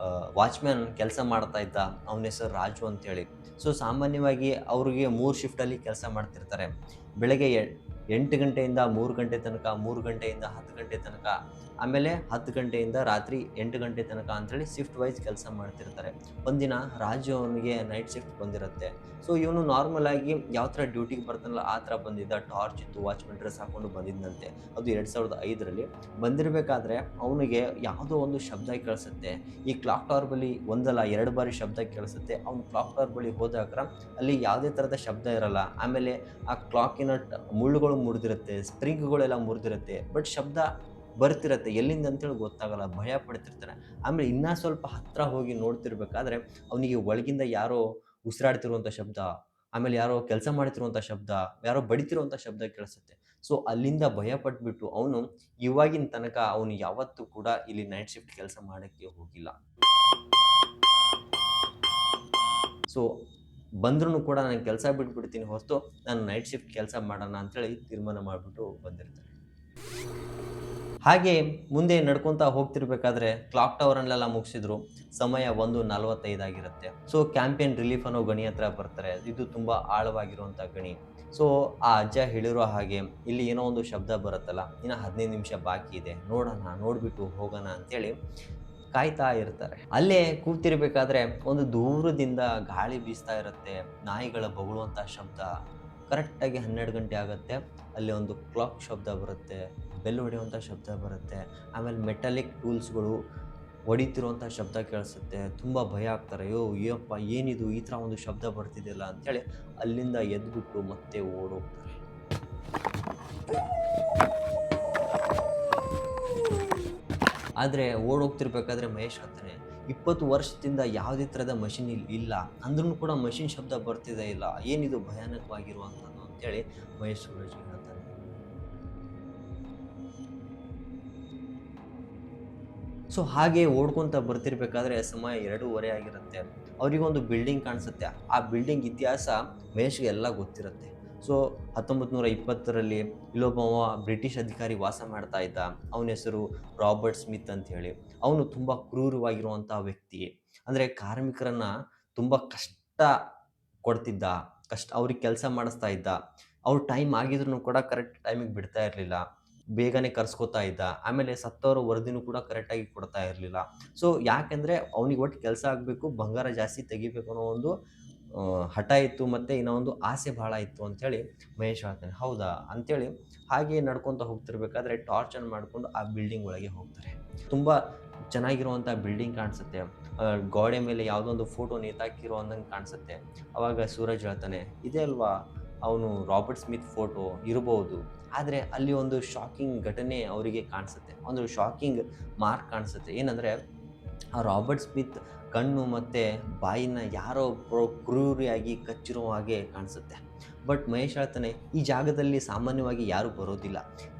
ವಾಚ್‌ಮ್ಯಾನ್ ಕೆಲಸ ಮಾಡ್ತಾ ಇದ್ದ. ಅವನ ಹೆಸರು ರಾಜು ಅಂತೇಳಿ. ಸೊ ಸಾಮಾನ್ಯವಾಗಿ ಅವ್ರಿಗೆ 3 ಶಿಫ್ಟಲ್ಲಿ ಕೆಲಸ ಮಾಡ್ತಿರ್ತಾರೆ. ಬೆಳಗ್ಗೆ 8 ಗಂಟೆಯಿಂದ 3 ಗಂಟೆ ತನಕ, 3 ಗಂಟೆಯಿಂದ 10 ಗಂಟೆ ತನಕ, ಆಮೇಲೆ 10 ಗಂಟೆಯಿಂದ ರಾತ್ರಿ 8 ಗಂಟೆ ತನಕ ಅಂತೇಳಿ ಶಿಫ್ಟ್ ವೈಸ್ ಕೆಲಸ ಮಾಡ್ತಿರ್ತಾರೆ. ಒಂದಿನ ರಾಜು ಅವನಿಗೆ ನೈಟ್ ಶಿಫ್ಟ್ ಬಂದಿರುತ್ತೆ. ಸೊ ಇವನು ನಾರ್ಮಲ್ ಆಗಿ ಯಾವ ಥರ ಡ್ಯೂಟಿಗೆ ಬರ್ತಾನಲ್ಲ ಆ ಥರ ಬಂದಿದ್ದ. ಟಾರ್ಚ್ ಇತ್ತು, ವಾಚ್‌ಮನ್ ಡ್ರೆಸ್ ಹಾಕೊಂಡು ಬಂದಿದ್ದಂತೆ. ಅದು 2005ರಲ್ಲಿ ಬಂದಿರಬೇಕಾದ್ರೆ ಅವನಿಗೆ ಯಾವುದೋ ಒಂದು ಶಬ್ದ ಕೇಳಿಸುತ್ತೆ. ಈ ಕ್ಲಾಕ್ ಟವರ್ ಬಳಿ ಒಂದಲ್ಲ 2 ಬಾರಿ ಶಬ್ದ ಕೇಳಿಸುತ್ತೆ. ಅವ್ನು ಕ್ಲಾಕ್ ಟವರ್ ಬಳಿ ಹೋದಾಗ ಅಲ್ಲಿ ಯಾವುದೇ ಥರದ ಶಬ್ದ ಇರಲ್ಲ. ಆಮೇಲೆ ಆ ಕ್ಲಾಕಿನ ಮುಳ್ಳುಗಳು ಮುರಿದಿರುತ್ತೆ, ಸ್ಪ್ರಿಂಗ್ಗಳೆಲ್ಲ ಮುರಿದಿರುತ್ತೆ. ಬಟ್ ಶಬ್ದ ಬರ್ತಿರತ್ತೆ, ಎಲ್ಲಿಂದ ಅಂತೇಳಿ ಗೊತ್ತಾಗಲ್ಲ. ಭಯ ಪಡ್ತಿರ್ತಾನೆ. ಆಮೇಲೆ ಇನ್ನೂ ಸ್ವಲ್ಪ ಹತ್ತಿರ ಹೋಗಿ ನೋಡ್ತಿರ್ಬೇಕಾದ್ರೆ ಅವನಿಗೆ ಒಳಗಿಂದ ಯಾರೋ ಉಸಿರಾಡ್ತಿರುವಂಥ ಶಬ್ದ, ಆಮೇಲೆ ಯಾರೋ ಕೆಲಸ ಮಾಡ್ತಿರುವಂಥ ಶಬ್ದ, ಯಾರೋ ಬಡಿತಿರುವಂಥ ಶಬ್ದ ಕೇಳಿಸುತ್ತೆ. ಸೊ ಅಲ್ಲಿಂದ ಭಯ ಪಟ್ಬಿಟ್ಟು ಅವನು ಇವಾಗಿನ ತನಕ ಅವನು ಯಾವತ್ತೂ ಕೂಡ ಇಲ್ಲಿ ನೈಟ್ ಶಿಫ್ಟ್ ಕೆಲಸ ಮಾಡೋಕ್ಕೆ ಹೋಗಿಲ್ಲ. ಸೊ ಬಂದ್ರೂ ಕೂಡ ನಾನು ಕೆಲಸ ಬಿಟ್ಬಿಡ್ತೀನಿ ಹೊರತು ನಾನು ನೈಟ್ ಶಿಫ್ಟ್ ಕೆಲಸ ಮಾಡೋಣ ಅಂತೇಳಿ ತೀರ್ಮಾನ ಮಾಡಿಬಿಟ್ಟು ಬಂದಿರ್ತಾರೆ. ಹಾಗೆ ಮುಂದೆ ನಡ್ಕೊತಾ ಹೋಗ್ತಿರ್ಬೇಕಾದ್ರೆ ಕ್ಲಾಕ್ ಟವರನ್ನೆಲ್ಲ ಮುಗಿಸಿದ್ರು. ಸಮಯ 1:45 ಆಗಿರುತ್ತೆ. ಸೊ ಕ್ಯಾಂಪಿಯನ್ ರಿಲೀಫ್ ಅನ್ನೋ ಗಣಿ ಹತ್ರ ಬರ್ತಾರೆ. ಇದು ತುಂಬ ಆಳವಾಗಿರುವಂಥ ಗಣಿ. ಸೊ ಆ ಅಜ್ಜ ಹೇಳಿರೋ ಹಾಗೆ ಇಲ್ಲಿ ಏನೋ ಒಂದು ಶಬ್ದ ಬರುತ್ತಲ್ಲ, ಇನ್ನು 15 ನಿಮಿಷ ಬಾಕಿ ಇದೆ, ನೋಡೋಣ, ನೋಡಿಬಿಟ್ಟು ಹೋಗೋಣ ಅಂತೇಳಿ ಕಾಯ್ತಾ ಇರ್ತಾರೆ. ಅಲ್ಲೇ ಕೂತಿರ್ಬೇಕಾದ್ರೆ ಒಂದು ದೂರದಿಂದ ಗಾಳಿ ಬೀಸ್ತಾ ಇರುತ್ತೆ, ನಾಯಿಗಳ ಬೊಗಳುವಂಥ ಶಬ್ದ. ಕರೆಕ್ಟಾಗಿ 12 ಗಂಟೆ ಆಗುತ್ತೆ. ಅಲ್ಲಿ ಒಂದು ಕ್ಲಾಕ್ ಶಬ್ದ ಬರುತ್ತೆ, ಬೆಲ್ ಹೊಡೆಯುವಂಥ ಶಬ್ದ ಬರುತ್ತೆ, ಆಮೇಲೆ ಮೆಟಾಲಿಕ್ ಟೂಲ್ಸ್ಗಳು ಹೊಡಿತಿರುವಂಥ ಶಬ್ದ ಕೇಳಿಸುತ್ತೆ. ತುಂಬ ಭಯ ಆಗ್ತಾರೆ. ಅಯ್ಯಪ್ಪ ಏನಿದು ಈ ಥರ ಒಂದು ಶಬ್ದ ಬರ್ತಿದೆಯಲ್ಲ ಅಂಥೇಳಿ ಅಲ್ಲಿಂದ ಎದ್ದುಬಿಟ್ಟು ಮತ್ತೆ ಓಡೋಗ್ತಾರೆ. ಆದರೆ ಓಡೋಗ್ತಿರ್ಬೇಕಾದ್ರೆ ಮಹೇಶ್ ಹೇಳ್ತಾನೆ, 20 ವರ್ಷದಿಂದ ಯಾವುದೇ ಥರದ ಮಷಿನ್ ಇಲ್ಲಿ ಇಲ್ಲ ಅಂದ್ರೂ ಕೂಡ ಮಷಿನ್ ಶಬ್ದ ಬರ್ತಿದೆ ಇಲ್ಲ, ಏನಿದು ಭಯಾನಕವಾಗಿರುವಂಥದ್ದು ಅಂತೇಳಿ ಮಹೇಶ್ ಸೂರಜ್ಗೆ ಹೇಳ್ತಾನೆ. ಸೊ ಹಾಗೆ ಓಡ್ಕೊಂತ ಬರ್ತಿರ್ಬೇಕಾದ್ರೆ ಸಮಯ 2:30 ಆಗಿರುತ್ತೆ. ಅವರಿಗೊಂದು ಬಿಲ್ಡಿಂಗ್ ಕಾಣಿಸುತ್ತೆ. ಆ ಬಿಲ್ಡಿಂಗ್ ಇತಿಹಾಸ ಮಹೇಶ್‌ಗೆ ಎಲ್ಲ ಗೊತ್ತಿರುತ್ತೆ. ಸೊ 1920ರಲ್ಲಿ ಇಲ್ಲೊಬ್ಬವ ಬ್ರಿಟಿಷ್ ಅಧಿಕಾರಿ ವಾಸ ಮಾಡ್ತಾ ಇದ್ದ. ಅವನ ಹೆಸರು ರಾಬರ್ಟ್ ಸ್ಮಿತ್ ಅಂತ ಹೇಳಿ. ಅವನು ತುಂಬ ಕ್ರೂರವಾಗಿರುವಂಥ ವ್ಯಕ್ತಿ. ಅಂದರೆ ಕಾರ್ಮಿಕರನ್ನ ತುಂಬ ಕಷ್ಟ ಕೊಡ್ತಿದ್ದ. ಅವ್ರಿಗೆ ಕೆಲಸ ಮಾಡಿಸ್ತಾ ಇದ್ದ. ಅವ್ರ ಟೈಮ್ ಆಗಿದ್ರೂ ಕೂಡ ಕರೆಕ್ಟ್ ಟೈಮಿಗೆ ಬಿಡ್ತಾ ಇರಲಿಲ್ಲ. ಬೇಗನೆ ಕರ್ಸ್ಕೊತಾ ಇದ್ದ. ಆಮೇಲೆ ಸತ್ತವರ ವರದಿನೂ ಕೂಡ ಕರೆಕ್ಟಾಗಿ ಕೊಡ್ತಾ ಇರಲಿಲ್ಲ. ಸೊ ಯಾಕೆಂದರೆ ಅವನಿಗೆ ಒಟ್ಟು ಕೆಲಸ ಆಗಬೇಕು, ಬಂಗಾರ ಜಾಸ್ತಿ ತೆಗಿಬೇಕು ಅನ್ನೋ ಒಂದು ಹಠ ಇತ್ತು, ಮತ್ತು ಇನ್ನೂ ಒಂದು ಆಸೆ ಭಾಳ ಇತ್ತು ಅಂಥೇಳಿ ಮಹೇಶ್ ಹೇಳ್ತಾನೆ. ಹೌದಾ ಅಂಥೇಳಿ ಹಾಗೆ ನಡ್ಕೊತ ಹೋಗ್ತಿರ್ಬೇಕಾದ್ರೆ ಟಾರ್ಚ್ ಆನ್ ಮಾಡಿಕೊಂಡು ಆ ಬಿಲ್ಡಿಂಗ್ ಒಳಗೆ ಹೋಗ್ತಾರೆ. ತುಂಬ ಚೆನ್ನಾಗಿರುವಂಥ ಬಿಲ್ಡಿಂಗ್ ಕಾಣಿಸುತ್ತೆ. ಗೋಡೆ ಮೇಲೆ ಯಾವುದೋ ಒಂದು ಫೋಟೋ ನೇತಾಕಿರೋ ಅಂದಂಗೆ ಕಾಣಿಸುತ್ತೆ. ಆವಾಗ ಸೂರಜ್ ಹೇಳ್ತಾನೆ, ಇದೇ ಅಲ್ವಾ ಅವನು ರಾಬರ್ಟ್ ಸ್ಮಿತ್ ಫೋಟೋ ಇರಬಹುದು. ಆದರೆ ಅಲ್ಲಿ ಒಂದು ಶಾಕಿಂಗ್ ಘಟನೆ ಅವರಿಗೆ ಕಾಣಿಸುತ್ತೆ. ಒಂದು ಶಾಕಿಂಗ್ ಮಾರ್ಕ್ ಕಾಣಿಸುತ್ತೆ. ಏನಂದರೆ ಆ ರಾಬರ್ಟ್ ಸ್ಮಿತ್ ಕಣ್ಣು ಮತ್ತು ಬಾಯಿನ ಯಾರೋ ಕ್ರೂರಿಯಾಗಿ ಕಚ್ಚಿರೋ ಹಾಗೆ ಕಾಣಿಸುತ್ತೆ. ಬಟ್ ಮಹೇಶ್ ಹೇಳ್ತಾನೆ, ಈ ಜಾಗದಲ್ಲಿ ಸಾಮಾನ್ಯವಾಗಿ ಯಾರೂ ಬರೋದಿಲ್ಲ.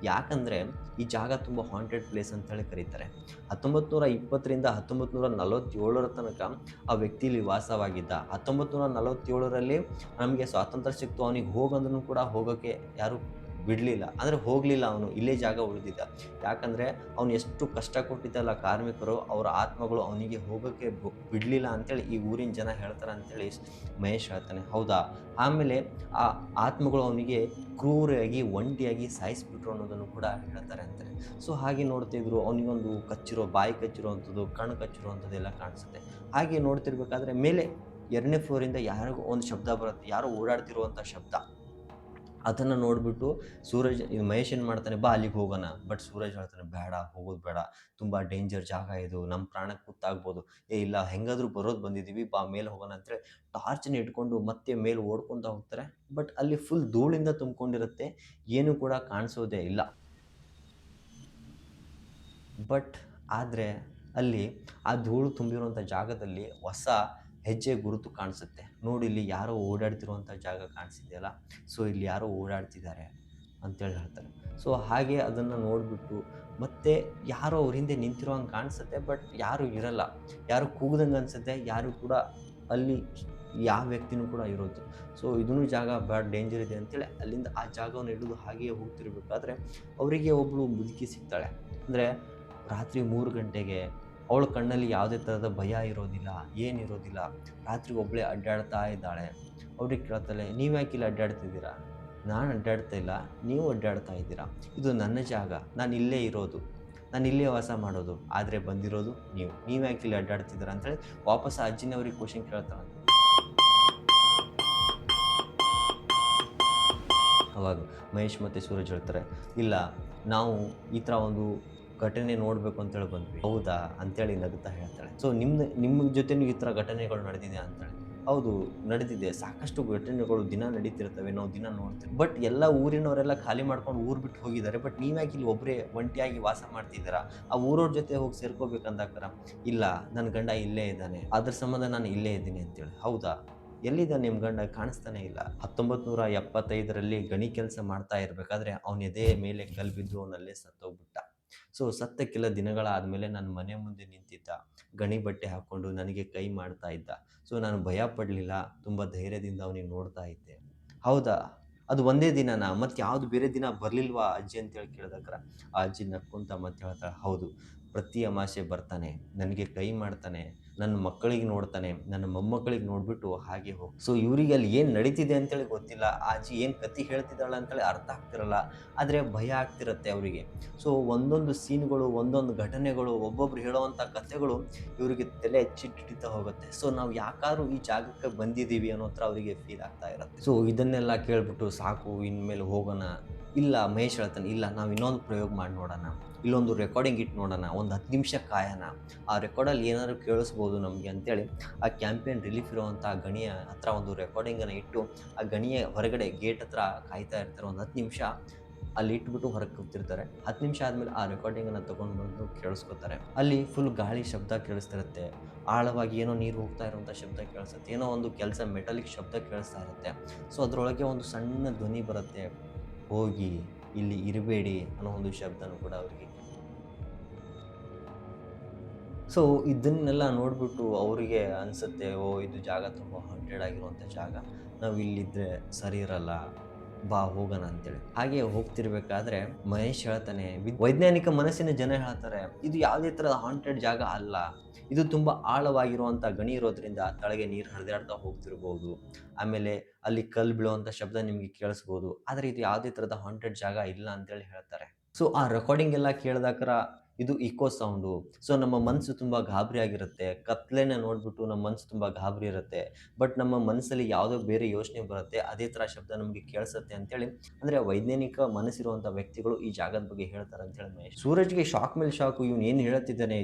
ಯಾಕಂದರೆ ಈ ಜಾಗ ತುಂಬ ಹಾಂಟೆಡ್ ಪ್ಲೇಸ್ ಅಂತೇಳಿ ಕರೀತಾರೆ. 1920ರಿಂದ 1947 ತನಕ ಆ ವ್ಯಕ್ತಿ ಇಲ್ಲಿ ವಾಸವಾಗಿದ್ದ. 1947ರಲ್ಲಿ ನಮಗೆ ಸ್ವಾತಂತ್ರ್ಯ ಸಿಕ್ತು. ಅವನಿಗೆ ಹೋಗಂದ್ರೂ ಕೂಡ ಹೋಗೋಕ್ಕೆ ಯಾರೂ ಬಿಡಲಿಲ್ಲ. ಅಂದರೆ ಹೋಗಲಿಲ್ಲ, ಅವನು ಇಲ್ಲೇ ಜಾಗ ಉಳಿದಿದ್ದ. ಯಾಕಂದರೆ ಅವನು ಎಷ್ಟು ಕಷ್ಟ ಕೊಟ್ಟಿದ್ದಲ್ಲ ಕಾರ್ಮಿಕರು, ಅವರ ಆತ್ಮಗಳು ಅವನಿಗೆ ಹೋಗೋಕ್ಕೆ ಬಿಡಲಿಲ್ಲ ಅಂಥೇಳಿ ಈ ಊರಿನ ಜನ ಹೇಳ್ತಾರೆ ಅಂಥೇಳಿ ಮಹೇಶ್ ಹೇಳ್ತಾನೆ. ಹೌದಾ, ಆಮೇಲೆ ಆ ಆತ್ಮಗಳು ಅವನಿಗೆ ಕ್ರೂರಿಯಾಗಿ ಒಂಟಿಯಾಗಿ ಸಾಯಿಸಿಬಿಟ್ರು ಅನ್ನೋದನ್ನು ಕೂಡ ಹೇಳ್ತಾರೆ ಅಂತಾರೆ. ಸೊ ಹಾಗೆ ನೋಡ್ತಿದ್ರು, ಅವನಿಗೊಂದು ಬಾಯಿ ಕಚ್ಚಿರುವಂಥದ್ದು, ಕಣ್ಣು ಕಚ್ಚಿರುವಂಥದ್ದೆಲ್ಲ ಕಾಣಿಸುತ್ತೆ. ಹಾಗೆ ನೋಡ್ತಿರ್ಬೇಕಾದ್ರೆ ಮೇಲೆ 2ನೇ ಫ್ಲೋರಿಂದ ಯಾರಿಗೋ ಒಂದು ಶಬ್ದ ಬರುತ್ತೆ, ಯಾರೋ ಓಡಾಡ್ತಿರುವಂಥ ಶಬ್ದ. ಅದನ್ನು ನೋಡಿಬಿಟ್ಟು ಮಹೇಶ್ ಏನು ಮಾಡ್ತಾನೆ, ಬಾ ಅಲ್ಲಿಗೆ ಹೋಗೋಣ. ಬಟ್ ಸೂರಜ್ ಹೇಳ್ತಾನೆ, ಬೇಡ, ಹೋಗೋದು ಬೇಡ, ತುಂಬ ಡೇಂಜರ್ ಜಾಗ ಇದು, ನಮ್ಮ ಪ್ರಾಣಕ್ಕೆ ಕುತ್ತಾಗ್ಬೋದು. ಇಲ್ಲ, ಹೆಂಗಾದರೂ ಬರೋದು ಬಂದಿದ್ದೀವಿ, ಬಾ ಮೇಲೆ ಹೋಗೋಣ ಅಂತೇಳಿ ಟಾರ್ಚನ್ನ ಇಟ್ಕೊಂಡು ಮತ್ತೆ ಮೇಲೆ ಓಡ್ಕೊತ ಹೋಗ್ತಾರೆ. ಬಟ್ ಅಲ್ಲಿ ಫುಲ್ ಧೂಳಿಂದ ತುಂಬಿಕೊಂಡಿರುತ್ತೆ, ಏನೂ ಕೂಡ ಕಾಣಿಸೋದೇ ಇಲ್ಲ. ಬಟ್ ಆದರೆ ಅಲ್ಲಿ ಆ ಧೂಳು ತುಂಬಿರುವಂಥ ಜಾಗದಲ್ಲಿ ಹೊಸ ಹೆಜ್ಜೆ ಗುರುತು ಕಾಣಿಸುತ್ತೆ. ನೋಡಿ, ಇಲ್ಲಿ ಯಾರೋ ಓಡಾಡ್ತಿರುವಂಥ ಜಾಗ ಕಾಣಿಸಿದೆಯಲ್ಲ, ಸೊ ಇಲ್ಲಿ ಯಾರೋ ಓಡಾಡ್ತಿದ್ದಾರೆ ಅಂತೇಳಿ ಹೇಳ್ತಾರೆ. ಸೊ ಹಾಗೆ ಅದನ್ನು ನೋಡಿಬಿಟ್ಟು ಮತ್ತೆ ಯಾರೋ ಅವ್ರ ಹಿಂದೆ ನಿಂತಿರೋ ಹಂಗೆ ಕಾಣಿಸುತ್ತೆ. ಬಟ್ ಯಾರೂ ಇರಲ್ಲ, ಯಾರು ಕೂಗ್ದಂಗೆ ಅನಿಸುತ್ತೆ, ಯಾರು ಕೂಡ ಅಲ್ಲಿ ಯಾವ ವ್ಯಕ್ತಿನೂ ಕೂಡ ಇರೋದು. ಸೊ ಇದೂ ಜಾಗ ಭಾಳ ಡೇಂಜರ್ ಇದೆ ಅಂತೇಳಿ ಅಲ್ಲಿಂದ ಆ ಜಾಗವನ್ನು ಹಿಡಿದು ಹಾಗೆಯೇ ಹೋಗ್ತಿರ್ಬೇಕಾದ್ರೆ ಅವರಿಗೆ ಒಬ್ಬಳು ಮುದುಕಿ ಸಿಗ್ತಾಳೆ. ಅಂದರೆ ರಾತ್ರಿ 3 ಗಂಟೆಗೆ ಅವಳ ಕಣ್ಣಲ್ಲಿ ಯಾವುದೇ ಥರದ ಭಯ ಇರೋದಿಲ್ಲ, ಏನಿರೋದಿಲ್ಲ. ರಾತ್ರಿ ಒಬ್ಬಳೇ ಅಡ್ಡಾಡ್ತಾ ಇದ್ದಾಳೆ. ಅವ್ರಿಗೆ ಕೇಳ್ತಾಳೆ, ನೀವು ಯಾಕೆ ಇಲ್ಲಿ ಅಡ್ಡಾಡ್ತಿದ್ದೀರಾ? ನಾನು ಅಡ್ಡಾಡ್ತಾ ಇಲ್ಲ, ನೀವು ಅಡ್ಡಾಡ್ತಾ ಇದ್ದೀರಾ. ಇದು ನನ್ನ ಜಾಗ, ನಾನು ಇಲ್ಲೇ ಇರೋದು, ನಾನು ಇಲ್ಲೇ ವಾಸ ಮಾಡೋದು. ಆದರೆ ಬಂದಿರೋದು ನೀವು ಯಾಕೆ ಇಲ್ಲಿ ಅಡ್ಡಾಡ್ತಿದ್ದೀರಾ ಅಂತೇಳಿ ವಾಪಸ್ ಆ ಅಜ್ಜಿನೇ ಅವ್ರಿಗೆ ಕ್ವಶನ್ ಕೇಳ್ತಾಳೆ. ಅವಾಗ ಮಹೇಶ್ ಮತ್ತು ಸೂರಜ್ ಹೇಳ್ತಾರೆ, ಇಲ್ಲ, ನಾವು ಈ ಥರ ಒಂದು ಘಟನೆ ನೋಡಬೇಕು ಅಂತೇಳಿ ಬಂದ್ವಿ. ಹೌದಾ ಅಂತೇಳಿ ನಗುತ್ತಾ ಹೇಳ್ತಾಳೆ. ಸೊ ನಿಮ್ಮ ಜೊತೆನೂ ಈ ಥರ ಘಟನೆಗಳು ನಡೆದಿದೆ ಅಂತಾಳೆ. ಹೌದು, ನಡೆದಿದೆ, ಸಾಕಷ್ಟು ಘಟನೆಗಳು ದಿನ ನಡೀತಿರ್ತವೆ, ನಾವು ದಿನ ನೋಡ್ತೀವಿ. ಬಟ್ ಎಲ್ಲ ಊರಿನವರೆಲ್ಲ ಖಾಲಿ ಮಾಡ್ಕೊಂಡು ಊರು ಬಿಟ್ಟು ಹೋಗಿದ್ದಾರೆ. ಬಟ್ ನೀವ್ಯಾಕೆ ಇಲ್ಲಿ ಒಬ್ಬರೇ ಒಂಟಿಯಾಗಿ ವಾಸ ಮಾಡ್ತಿದ್ದೀರಾ? ಆ ಊರವ್ರ ಜೊತೆ ಹೋಗಿ ಸೇರ್ಕೋಬೇಕಂದಾಕರ. ಇಲ್ಲ, ನನ್ನ ಗಂಡ ಇಲ್ಲೇ ಇದ್ದಾನೆ, ಅದ್ರ ಸಂಬಂಧ ನಾನು ಇಲ್ಲೇ ಇದ್ದೀನಿ ಅಂತೇಳಿ. ಹೌದಾ, ಎಲ್ಲಿದ್ದಾನೆ ನಿಮ್ಮ ಗಂಡ? ಕಾಣಿಸ್ತಾನೆ ಇಲ್ಲ. 1975ರಲ್ಲಿ ಗಣಿ ಕೆಲಸ ಮಾಡ್ತಾ ಇರಬೇಕಾದ್ರೆ ಅವನ ಎದೆ ಮೇಲೆ ಕಲ್ಲು ಬಿದ್ದು ಅವನಲ್ಲೇ ಸತ್ತೋಗ್ಬಿಟ್ಟ. ಸೊ ಸತ್ತ ಕೆಲ ದಿನಗಳಾದಮೇಲೆ ನನ್ನ ಮನೆ ಮುಂದೆ ನಿಂತಿದ್ದ, ಗಣಿ ಬಟ್ಟೆ ಹಾಕ್ಕೊಂಡು ನನಗೆ ಕೈ ಮಾಡ್ತಾ ಇದ್ದ. ಸೊ ನಾನು ಭಯ ಪಡಲಿಲ್ಲ, ತುಂಬ ಧೈರ್ಯದಿಂದ ಅವನಿಗೆ ನೋಡ್ತಾ ಇದ್ದೆ. ಹೌದಾ, ಅದು ಒಂದೇ ದಿನನಾ? ಮತ್ತು ಯಾವುದು ಬೇರೆ ದಿನ ಬರಲಿಲ್ವಾ ಅಜ್ಜಿ ಅಂತೇಳಿ ಕೇಳಿದಾಗ ಆ ಅಜ್ಜಿ ನಕ್ಕೊಂತ ಮತ್ತೆ ಹೇಳ್ತಾಳೆ, ಹೌದು, ಪ್ರತಿ ಅಮಾವಾಸ್ಯೆ ಬರ್ತಾನೆ, ನನಗೆ ಕೈ ಮಾಡ್ತಾನೆ, ನನ್ನ ಮಕ್ಕಳಿಗೆ ನೋಡ್ತಾನೆ, ನನ್ನ ಮೊಮ್ಮಕ್ಕಳಿಗೆ ನೋಡಿಬಿಟ್ಟು ಹಾಗೆ ಹೋಗಿ. ಸೊ ಇವರಿಗೆ ಅಲ್ಲಿ ಏನು ನಡೀತಿದೆ ಅಂತೇಳಿ ಗೊತ್ತಿಲ್ಲ. ಆ ಅಜ್ಜಿ ಏನು ಕತೆ ಹೇಳ್ತಿದ್ದಾಳೆ ಅಂತೇಳಿ ಅರ್ಥ ಆಗ್ತಿರಲ್ಲ, ಆದರೆ ಭಯ ಆಗ್ತಿರುತ್ತೆ ಅವರಿಗೆ. ಸೊ ಒಂದೊಂದು ಸೀನ್ಗಳು, ಒಂದೊಂದು ಘಟನೆಗಳು, ಒಬ್ಬೊಬ್ರು ಹೇಳೋವಂಥ ಕಥೆಗಳು ಇವರಿಗೆ ತಲೆ ಚಿಟ್ಟಿಡ್ತಾ ಹೋಗುತ್ತೆ. ಸೊ ನಾವು ಯಾಕಾದ್ರೂ ಈ ಜಾಗಕ್ಕೆ ಬಂದಿದ್ದೀವಿ ಅನ್ನೋ ಥರ ಅವರಿಗೆ ಫೀಲ್ ಆಗ್ತಾ ಇರುತ್ತೆ. ಸೊ ಇದನ್ನೆಲ್ಲ ಕೇಳಿಬಿಟ್ಟು ಸಾಕು, ಇನ್ಮೇಲೆ ಹೋಗೋಣ. ಇಲ್ಲ, ಮಹೇಶ್ ಹೇಳ್ತಾನೆ, ಇಲ್ಲ, ನಾವು ಇನ್ನೊಂದು ಪ್ರಯೋಗ ಮಾಡಿ ನೋಡೋಣ, ಇಲ್ಲೊಂದು ರೆಕಾರ್ಡಿಂಗ್ ಇಟ್ಟು ನೋಡೋಣ, ಒಂದು 10 ನಿಮಿಷ ಕಾಯೋಣ, ಆ ರೆಕಾರ್ಡಲ್ಲಿ ಏನಾದರೂ ಕೇಳಿಸ್ಬೋದು ನಮಗೆ ಅಂತೇಳಿ ಆ ಕ್ಯಾಂಪೇನ್ ರಿಲೀಫ್ ಇರುವಂಥ ಗಣಿಯ ಹತ್ರ ಒಂದು ರೆಕಾರ್ಡಿಂಗನ್ನು ಇಟ್ಟು ಆ ಗಣಿಯ ಹೊರಗಡೆ ಗೇಟ್ ಹತ್ರ ಕಾಯ್ತಾ ಇರ್ತಾರೆ. ಒಂದು 10 ನಿಮಿಷ ಅಲ್ಲಿ ಇಟ್ಬಿಟ್ಟು ಹೊರಗೆ ಕೂತಿರ್ತಾರೆ. 10 ನಿಮಿಷ ಆದಮೇಲೆ ಆ ರೆಕಾರ್ಡಿಂಗನ್ನು ತೊಗೊಂಡು ಬಂದು ಕೇಳಿಸ್ಕೊತಾರೆ. ಅಲ್ಲಿ ಫುಲ್ ಗಾಳಿ ಶಬ್ದ ಕೇಳಿಸ್ತಿರುತ್ತೆ, ಆಳವಾಗಿ ಏನೋ ನೀರು ಹೋಗ್ತಾ ಇರುವಂಥ ಶಬ್ದ ಕೇಳಿಸುತ್ತೆ, ಏನೋ ಒಂದು ಕೆಲಸ ಮೆಟಾಲಿಕ್ ಶಬ್ದ ಕೇಳಿಸ್ತಾ ಇರುತ್ತೆ. ಸೊ ಅದರೊಳಗೆ ಒಂದು ಸಣ್ಣ ಧ್ವನಿ ಬರುತ್ತೆ, ಹೋಗಿ ಇಲ್ಲಿ ಇರಬೇಡಿ ಅನ್ನೋ ಒಂದು ಶಬ್ದನೂ ಕೂಡ ಅವರಿಗೆ. ಸೊ ಇದನ್ನೆಲ್ಲ ನೋಡಿಬಿಟ್ಟು ಅವರಿಗೆ ಅನಿಸುತ್ತೆ, ಓ ಇದು ಜಾಗ ತುಂಬ ಹಾಂಟೆಡ್ ಆಗಿರುವಂಥ ಜಾಗ, ನಾವು ಇಲ್ಲಿದ್ದರೆ ಸರಿ ಇರಲ್ಲ, ಬಾ ಹೋಗೋಣ ಅಂತೇಳಿ. ಹಾಗೆ ಹೋಗ್ತಿರ್ಬೇಕಾದ್ರೆ ಮಹೇಶ್ ಹೇಳ್ತಾನೆ, ವೈಜ್ಞಾನಿಕ ಮನಸ್ಸಿನ ಜನ ಹೇಳ್ತಾರೆ ಇದು ಯಾವುದೇ ಥರದ ಹಾಂಟೆಡ್ ಜಾಗ ಅಲ್ಲ, ಇದು ತುಂಬ ಆಳವಾಗಿರುವಂಥ ಗಣಿ ಇರೋದ್ರಿಂದ ತಳಗೆ ನೀರು ಹರಿದಾಡ್ತಾ ಹೋಗ್ತಿರ್ಬೋದು, ಆಮೇಲೆ ಅಲ್ಲಿ ಕಲ್ಲು ಬೀಳುವಂಥ ಶಬ್ದ ನಿಮಗೆ ಕೇಳಿಸ್ಬೋದು, ಆದರೆ ಇದು ಯಾವುದೇ ಥರದ ಹಾಂಟೆಡ್ ಜಾಗ ಇಲ್ಲ ಅಂತೇಳಿ ಹೇಳ್ತಾರೆ. ಸೊ ಆ ರೆಕಾರ್ಡಿಂಗ್ ಎಲ್ಲ ಕೇಳಿದಾಕರ ಇದು ಇಕೋ ಸೌಂಡು. ಸೊ ನಮ್ಮ ಮನಸ್ಸು ತುಂಬ ಗಾಬರಿ ಆಗಿರುತ್ತೆ, ಕತ್ಲೆನ ನೋಡಿಬಿಟ್ಟು ನಮ್ಮ ಮನಸ್ಸು ತುಂಬ ಗಾಬರಿ ಇರುತ್ತೆ, ಬಟ್ ನಮ್ಮ ಮನಸ್ಸಲ್ಲಿ ಯಾವುದೋ ಬೇರೆ ಯೋಚನೆ ಬರುತ್ತೆ, ಅದೇ ಥರ ಶಬ್ದ ನಮಗೆ ಕೇಳಿಸುತ್ತೆ ಅಂತೇಳಿ, ಅಂದರೆ ವೈಜ್ಞಾನಿಕ ಮನಸ್ಸಿರುವಂಥ ವ್ಯಕ್ತಿಗಳು ಈ ಜಾಗದ ಬಗ್ಗೆ ಹೇಳ್ತಾರೆ ಅಂತೇಳಿ ಮಹೇಶ್. ಸೂರಜ್ಗೆ ಶಾಕ್ ಮೇಲೆ ಶಾಕು, ಇವನು ಏನು ಹೇಳ್ತಿದ್ದಾನೆ,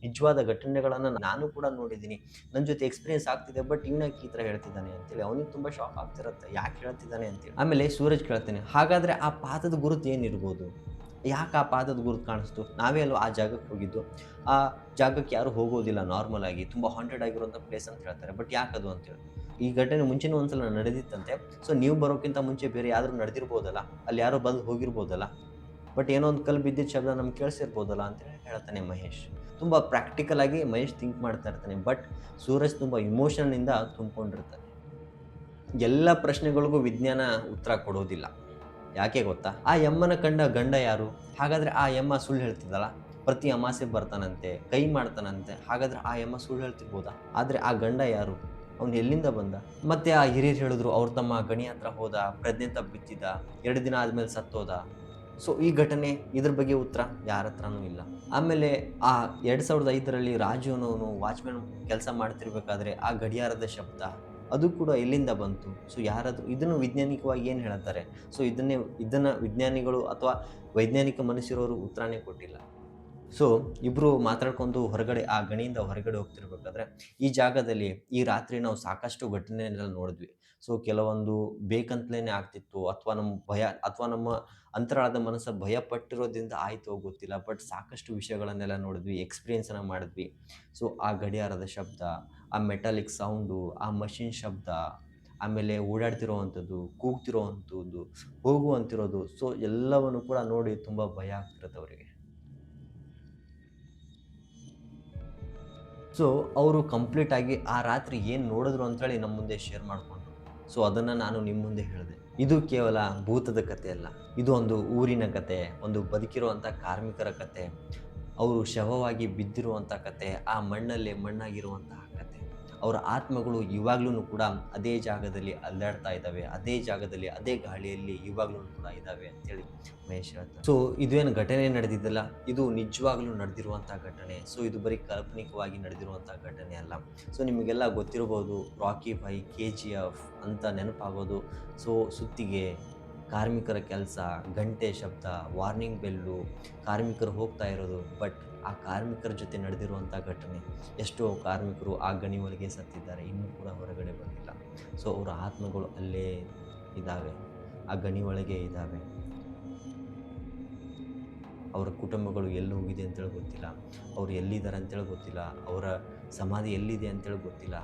ನಿಜವಾದ ಘಟನೆಗಳನ್ನು ನಾನು ಕೂಡ ನೋಡಿದ್ದೀನಿ, ನನ್ನ ಜೊತೆ ಎಕ್ಸ್ಪೀರಿಯನ್ಸ್ ಆಗ್ತಿದೆ, ಬಟ್ ಇವನಾಕೆ ಈ ಥರ ಹೇಳ್ತಿದ್ದಾನೆ ಅಂತೇಳಿ ಅವನಿಗೆ ತುಂಬ ಶಾಕ್ ಆಗ್ತಿರುತ್ತೆ, ಯಾಕೆ ಹೇಳ್ತಿದ್ದಾನೆ ಅಂತೇಳಿ. ಆಮೇಲೆ ಸೂರಜ್ ಕೇಳ್ತಾನೆ, ಹಾಗಾದರೆ ಆ ಪಾದದ ಗುರುತು ಏನಿರ್ಬೋದು, ಯಾಕೆ ಆ ಪಾದದ ಗುರುತು ಕಾಣಿಸ್ತು, ನಾವೇ ಅಲ್ವ ಆ ಜಾಗಕ್ಕೆ ಹೋಗಿದ್ದು, ಆ ಜಾಗಕ್ಕೆ ಯಾರು ಹೋಗೋದಿಲ್ಲ ನಾರ್ಮಲ್ ಆಗಿ, ತುಂಬ ಹಾಂಟೆಡ್ ಆಗಿರುವಂಥ ಪ್ಲೇಸ್ ಅಂತ ಹೇಳ್ತಾರೆ, ಬಟ್ ಯಾಕೆ ಅದು ಅಂತೇಳಿ. ಈ ಘಟನೆ ಮುಂಚೆನೂ ಒಂದ್ಸಲ ನಡೆದಿತ್ತಂತೆ, ಸೊ ನೀವು ಬರೋಕ್ಕಿಂತ ಮುಂಚೆ ಬೇರೆ ಯಾರು ನಡೆದಿರ್ಬೋದಲ್ಲ, ಅಲ್ಲಿ ಯಾರೋ ಬಂದು ಹೋಗಿರ್ಬೋದಲ್ಲ, ಬಟ್ ಏನೋ ಒಂದು ಕಲ್ಲು ಬಿದ್ದಿದ್ದ ಶಬ್ದ ನಮ್ಗೆ ಕೇಳಿಸಿರ್ಬೋದಲ್ಲ ಅಂತೇಳಿ ಹೇಳ್ತಾನೆ ಮಹೇಶ್. ತುಂಬ ಪ್ರಾಕ್ಟಿಕಲ್ ಆಗಿ ಮಹೇಶ್ ಥಿಂಕ್ ಮಾಡ್ತಾ ಇರ್ತಾನೆ, ಬಟ್ ಸೂರಜ್ ತುಂಬ ಇಮೋಷನ್ನಿಂದ ತುಂಬಿಕೊಂಡಿರ್ತಾನೆ. ಎಲ್ಲ ಪ್ರಶ್ನೆಗಳಿಗೂ ವಿಜ್ಞಾನ ಉತ್ತರ ಕೊಡೋದಿಲ್ಲ, ಯಾಕೆ ಗೊತ್ತಾ, ಆ ಯಮ್ಮನ ಕಂಡ ಗಂಡ ಯಾರು, ಹಾಗಾದರೆ ಆ ಯಮ್ಮ ಸುಳ್ಳು ಹೇಳ್ತಿದ್ದಲ್ಲ, ಪ್ರತಿ ಅಮಾಸೆ ಬರ್ತಾನಂತೆ, ಕೈ ಮಾಡ್ತಾನಂತೆ, ಹಾಗಾದರೆ ಆ ಯಮ್ಮ ಸುಳ್ಳು ಹೇಳ್ತಿರ್ಬೋದಾ, ಆದರೆ ಆ ಗಂಡ ಯಾರು, ಅವ್ನು ಎಲ್ಲಿಂದ ಬಂದ. ಮತ್ತೆ ಆ ಹಿರಿಯರು ಹೇಳಿದ್ರು ಅವ್ರು ತಮ್ಮ ಗಣಿ ಹತ್ರ ಹೋದ, ಪ್ರಜ್ಞೆ ತಪ್ಪಿತ್ತಿದ್ದ, 2 ದಿನ ಆದಮೇಲೆ ಸತ್ತೋದ. ಸೊ ಈ ಘಟನೆ, ಇದ್ರ ಬಗ್ಗೆ ಉತ್ತರ ಯಾರ ಹತ್ರನೂ ಇಲ್ಲ. ಆಮೇಲೆ ಆ 2005ರಲ್ಲಿ ರಾಜು ಅನ್ನೋನು ವಾಚ್ಮ್ಯಾನ್ ಕೆಲಸ ಮಾಡ್ತಿರ್ಬೇಕಾದ್ರೆ ಆ ಗಡಿಯಾರದ ಶಬ್ದ, ಅದು ಕೂಡ ಎಲ್ಲಿಂದ ಬಂತು. ಸೊ ಯಾರಾದರೂ ಇದನ್ನು ವೈಜ್ಞಾನಿಕವಾಗಿ ಏನು ಹೇಳ್ತಾರೆ, ಸೊ ಇದನ್ನು ವಿಜ್ಞಾನಿಗಳು ಅಥವಾ ವೈಜ್ಞಾನಿಕ ಮನಸ್ಸಿರೋರು ಉತ್ತರನೇ ಕೊಟ್ಟಿಲ್ಲ. ಸೊ ಇಬ್ಬರು ಮಾತಾಡ್ಕೊಂಡು ಹೊರಗಡೆ, ಆ ಗಣಿಯಿಂದ ಹೊರಗಡೆ ಹೋಗ್ತಿರ್ಬೇಕಾದ್ರೆ ಈ ಜಾಗದಲ್ಲಿ ಈ ರಾತ್ರಿ ನಾವು ಸಾಕಷ್ಟು ಘಟನೆಯನ್ನೆಲ್ಲ ನೋಡಿದ್ವಿ. ಸೊ ಕೆಲವೊಂದು ಬೇಕಂತಲೇ ಆಗ್ತಿತ್ತು, ಅಥವಾ ನಮ್ಮ ಭಯ, ಅಥವಾ ನಮ್ಮ ಅಂತರಾಳದ ಮನಸ್ಸು ಭಯ ಪಟ್ಟಿರೋದ್ರಿಂದ ಆಯಿತು ಗೊತ್ತಿಲ್ಲ, ಬಟ್ ಸಾಕಷ್ಟು ವಿಷಯಗಳನ್ನೆಲ್ಲ ನೋಡಿದ್ವಿ, ಎಕ್ಸ್ಪೀರಿಯೆನ್ಸನ್ನು ಮಾಡಿದ್ವಿ. ಸೊ ಆ ಗಡಿಯಾರದ ಶಬ್ದ, ಆ ಮೆಟಾಲಿಕ್ ಸೌಂಡು, ಆ ಮಷಿನ್ ಶಬ್ದ, ಆಮೇಲೆ ಓಡಾಡ್ತಿರೋವಂಥದ್ದು, ಕೂಗ್ತಿರೋವಂಥದ್ದು, ಹೋಗುವಂತಿರೋದು, ಸೊ ಎಲ್ಲವನ್ನು ಕೂಡ ನೋಡಿ ತುಂಬ ಭಯ ಆಗ್ತಿರುತ್ತೆ ಅವರಿಗೆ. ಸೊ ಅವರು ಕಂಪ್ಲೀಟಾಗಿ ಆ ರಾತ್ರಿ ಏನು ನೋಡಿದ್ರು ಅಂತೇಳಿ ನಮ್ಮ ಮುಂದೆ ಶೇರ್ ಮಾಡಿಕೊಂಡ್ರು. ಸೊ ಅದನ್ನು ನಾನು ನಿಮ್ಮ ಮುಂದೆ ಹೇಳಿದೆ. ಇದು ಕೇವಲ ಭೂತದ ಕಥೆ ಅಲ್ಲ, ಇದು ಒಂದು ಊರಿನ ಕತೆ, ಒಂದು ಬದುಕಿರುವಂಥ ಕಾರ್ಮಿಕರ ಕತೆ, ಅವರು ಶವವಾಗಿ ಬಿದ್ದಿರುವಂಥ ಕತೆ, ಆ ಮಣ್ಣಲ್ಲೇ ಮಣ್ಣಾಗಿರುವಂತಹ ಕತೆ. ಅವರ ಆತ್ಮಗಳು ಇವಾಗ್ಲೂ ಕೂಡ ಅದೇ ಜಾಗದಲ್ಲಿ ಅಲ್ಲಾಡ್ತಾ ಇದ್ದಾವೆ, ಅದೇ ಜಾಗದಲ್ಲಿ ಅದೇ ಗಾಳಿಯಲ್ಲಿ ಇವಾಗ್ಲೂ ಕೂಡ ಇದ್ದಾವೆ ಅಂತೇಳಿ ಮಹೇಶ್ ಹೇಳ್ತಾರೆ. ಸೊ ಇದೇನು ಘಟನೆ ನಡೆದಿದ್ದಲ್ಲ, ಇದು ನಿಜವಾಗ್ಲೂ ನಡೆದಿರುವಂಥ ಘಟನೆ. ಸೊ ಇದು ಬರೀ ಕಾಲ್ಪನಿಕವಾಗಿ ನಡೆದಿರುವಂಥ ಘಟನೆ ಅಲ್ಲ. ಸೊ ನಿಮಗೆಲ್ಲ ಗೊತ್ತಿರ್ಬೋದು, ರಾಕಿ ಭಾಯ್, KGF ಅಂತ ನೆನಪಾಗೋದು. ಸೊ ಸುತ್ತಿಗೆ, ಕಾರ್ಮಿಕರ ಕೆಲಸ, ಗಂಟೆ ಶಬ್ದ, ವಾರ್ನಿಂಗ್ ಬೆಲ್ಲು, ಕಾರ್ಮಿಕರು ಹೋಗ್ತಾ ಇರೋದು, ಬಟ್ ಆ ಕಾರ್ಮಿಕರ ಜೊತೆ ನಡೆದಿರುವಂಥ ಘಟನೆ, ಎಷ್ಟೋ ಕಾರ್ಮಿಕರು ಆ ಗಣಿ ಒಳಗೆ ಸತ್ತಿದ್ದಾರೆ, ಇನ್ನೂ ಕೂಡ ಹೊರಗಡೆ ಬಂದಿಲ್ಲ. ಸೊ ಅವರ ಆತ್ಮಗಳು ಅಲ್ಲೇ ಇದ್ದಾವೆ, ಆ ಗಣಿ ಒಳಗೆ ಇದ್ದಾವೆ. ಅವರ ಕುಟುಂಬಗಳು ಎಲ್ಲಿ ಹೋಗಿದೆ ಅಂತೇಳಿ ಗೊತ್ತಿಲ್ಲ, ಅವ್ರು ಎಲ್ಲಿದ್ದಾರೆ ಅಂತೇಳಿ ಗೊತ್ತಿಲ್ಲ, ಅವರ ಸಮಾಧಿ ಎಲ್ಲಿದೆ ಅಂತೇಳಿ ಗೊತ್ತಿಲ್ಲ,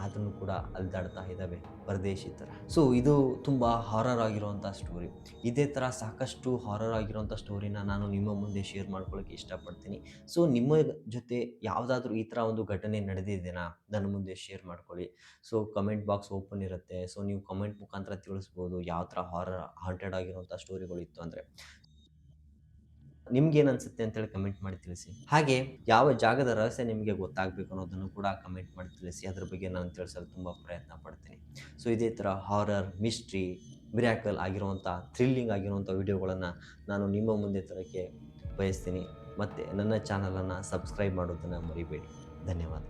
ಆದ್ರೂ ಕೂಡ ಅಲ್ದಾಡ್ತಾ ಇದ್ದಾವೆ ಪರದೇಶಿ ಥರ. ಸೊ ಇದು ತುಂಬ ಹಾರರ್ ಆಗಿರುವಂಥ ಸ್ಟೋರಿ. ಇದೇ ಥರ ಸಾಕಷ್ಟು ಹಾರರ್ ಆಗಿರುವಂಥ ಸ್ಟೋರಿನ ನಾನು ನಿಮ್ಮ ಮುಂದೆ ಶೇರ್ ಮಾಡ್ಕೊಳ್ಳೋಕ್ಕೆ ಇಷ್ಟಪಡ್ತೀನಿ. ಸೊ ನಿಮ್ಮ ಜೊತೆ ಯಾವುದಾದ್ರೂ ಈ ಥರ ಒಂದು ಘಟನೆ ನಡೆದಿದೆಯಾ, ನನ್ನ ಮುಂದೆ ಶೇರ್ ಮಾಡ್ಕೊಳ್ಳಿ. ಸೊ ಕಮೆಂಟ್ ಬಾಕ್ಸ್ ಓಪನ್ ಇರುತ್ತೆ, ಸೊ ನೀವು ಕಮೆಂಟ್ ಮುಖಾಂತರ ತಿಳಿಸ್ಬೋದು ಯಾವ ಥರ ಹಾಂಟೆಡ್ ಆಗಿರುವಂಥ ಸ್ಟೋರಿಗಳಿತ್ತು ಅಂದರೆ. ನಿಮ್ಗೇನು ಅನಿಸುತ್ತೆ ಅಂತೇಳಿ ಕಮೆಂಟ್ ಮಾಡಿ ತಿಳಿಸಿ. ಹಾಗೆ ಯಾವ ಜಾಗದ ರಹಸ್ಯ ನಿಮಗೆ ಗೊತ್ತಾಗಬೇಕು ಅನ್ನೋದನ್ನು ಕೂಡ ಕಮೆಂಟ್ ಮಾಡಿ ತಿಳಿಸಿ, ಅದ್ರ ಬಗ್ಗೆ ನಾನು ತಿಳಿಸಲು ತುಂಬ ಪ್ರಯತ್ನ ಪಡ್ತೀನಿ. ಸೊ ಇದೇ ಥರ ಹಾರರ್, ಮಿಸ್ಟ್ರಿ, ಮಿರಾಕಲ್ ಆಗಿರುವಂಥ, ಥ್ರಿಲ್ಲಿಂಗ್ ಆಗಿರುವಂಥ ವಿಡಿಯೋಗಳನ್ನು ನಾನು ನಿಮ್ಮ ಮುಂದೆ ತರೋಕ್ಕೆ ಬಯಸ್ತೀನಿ. ಮತ್ತು ನನ್ನ ಚಾನಲನ್ನು ಸಬ್ಸ್ಕ್ರೈಬ್ ಮಾಡೋದನ್ನು ಮರಿಬೇಡಿ. ಧನ್ಯವಾದ.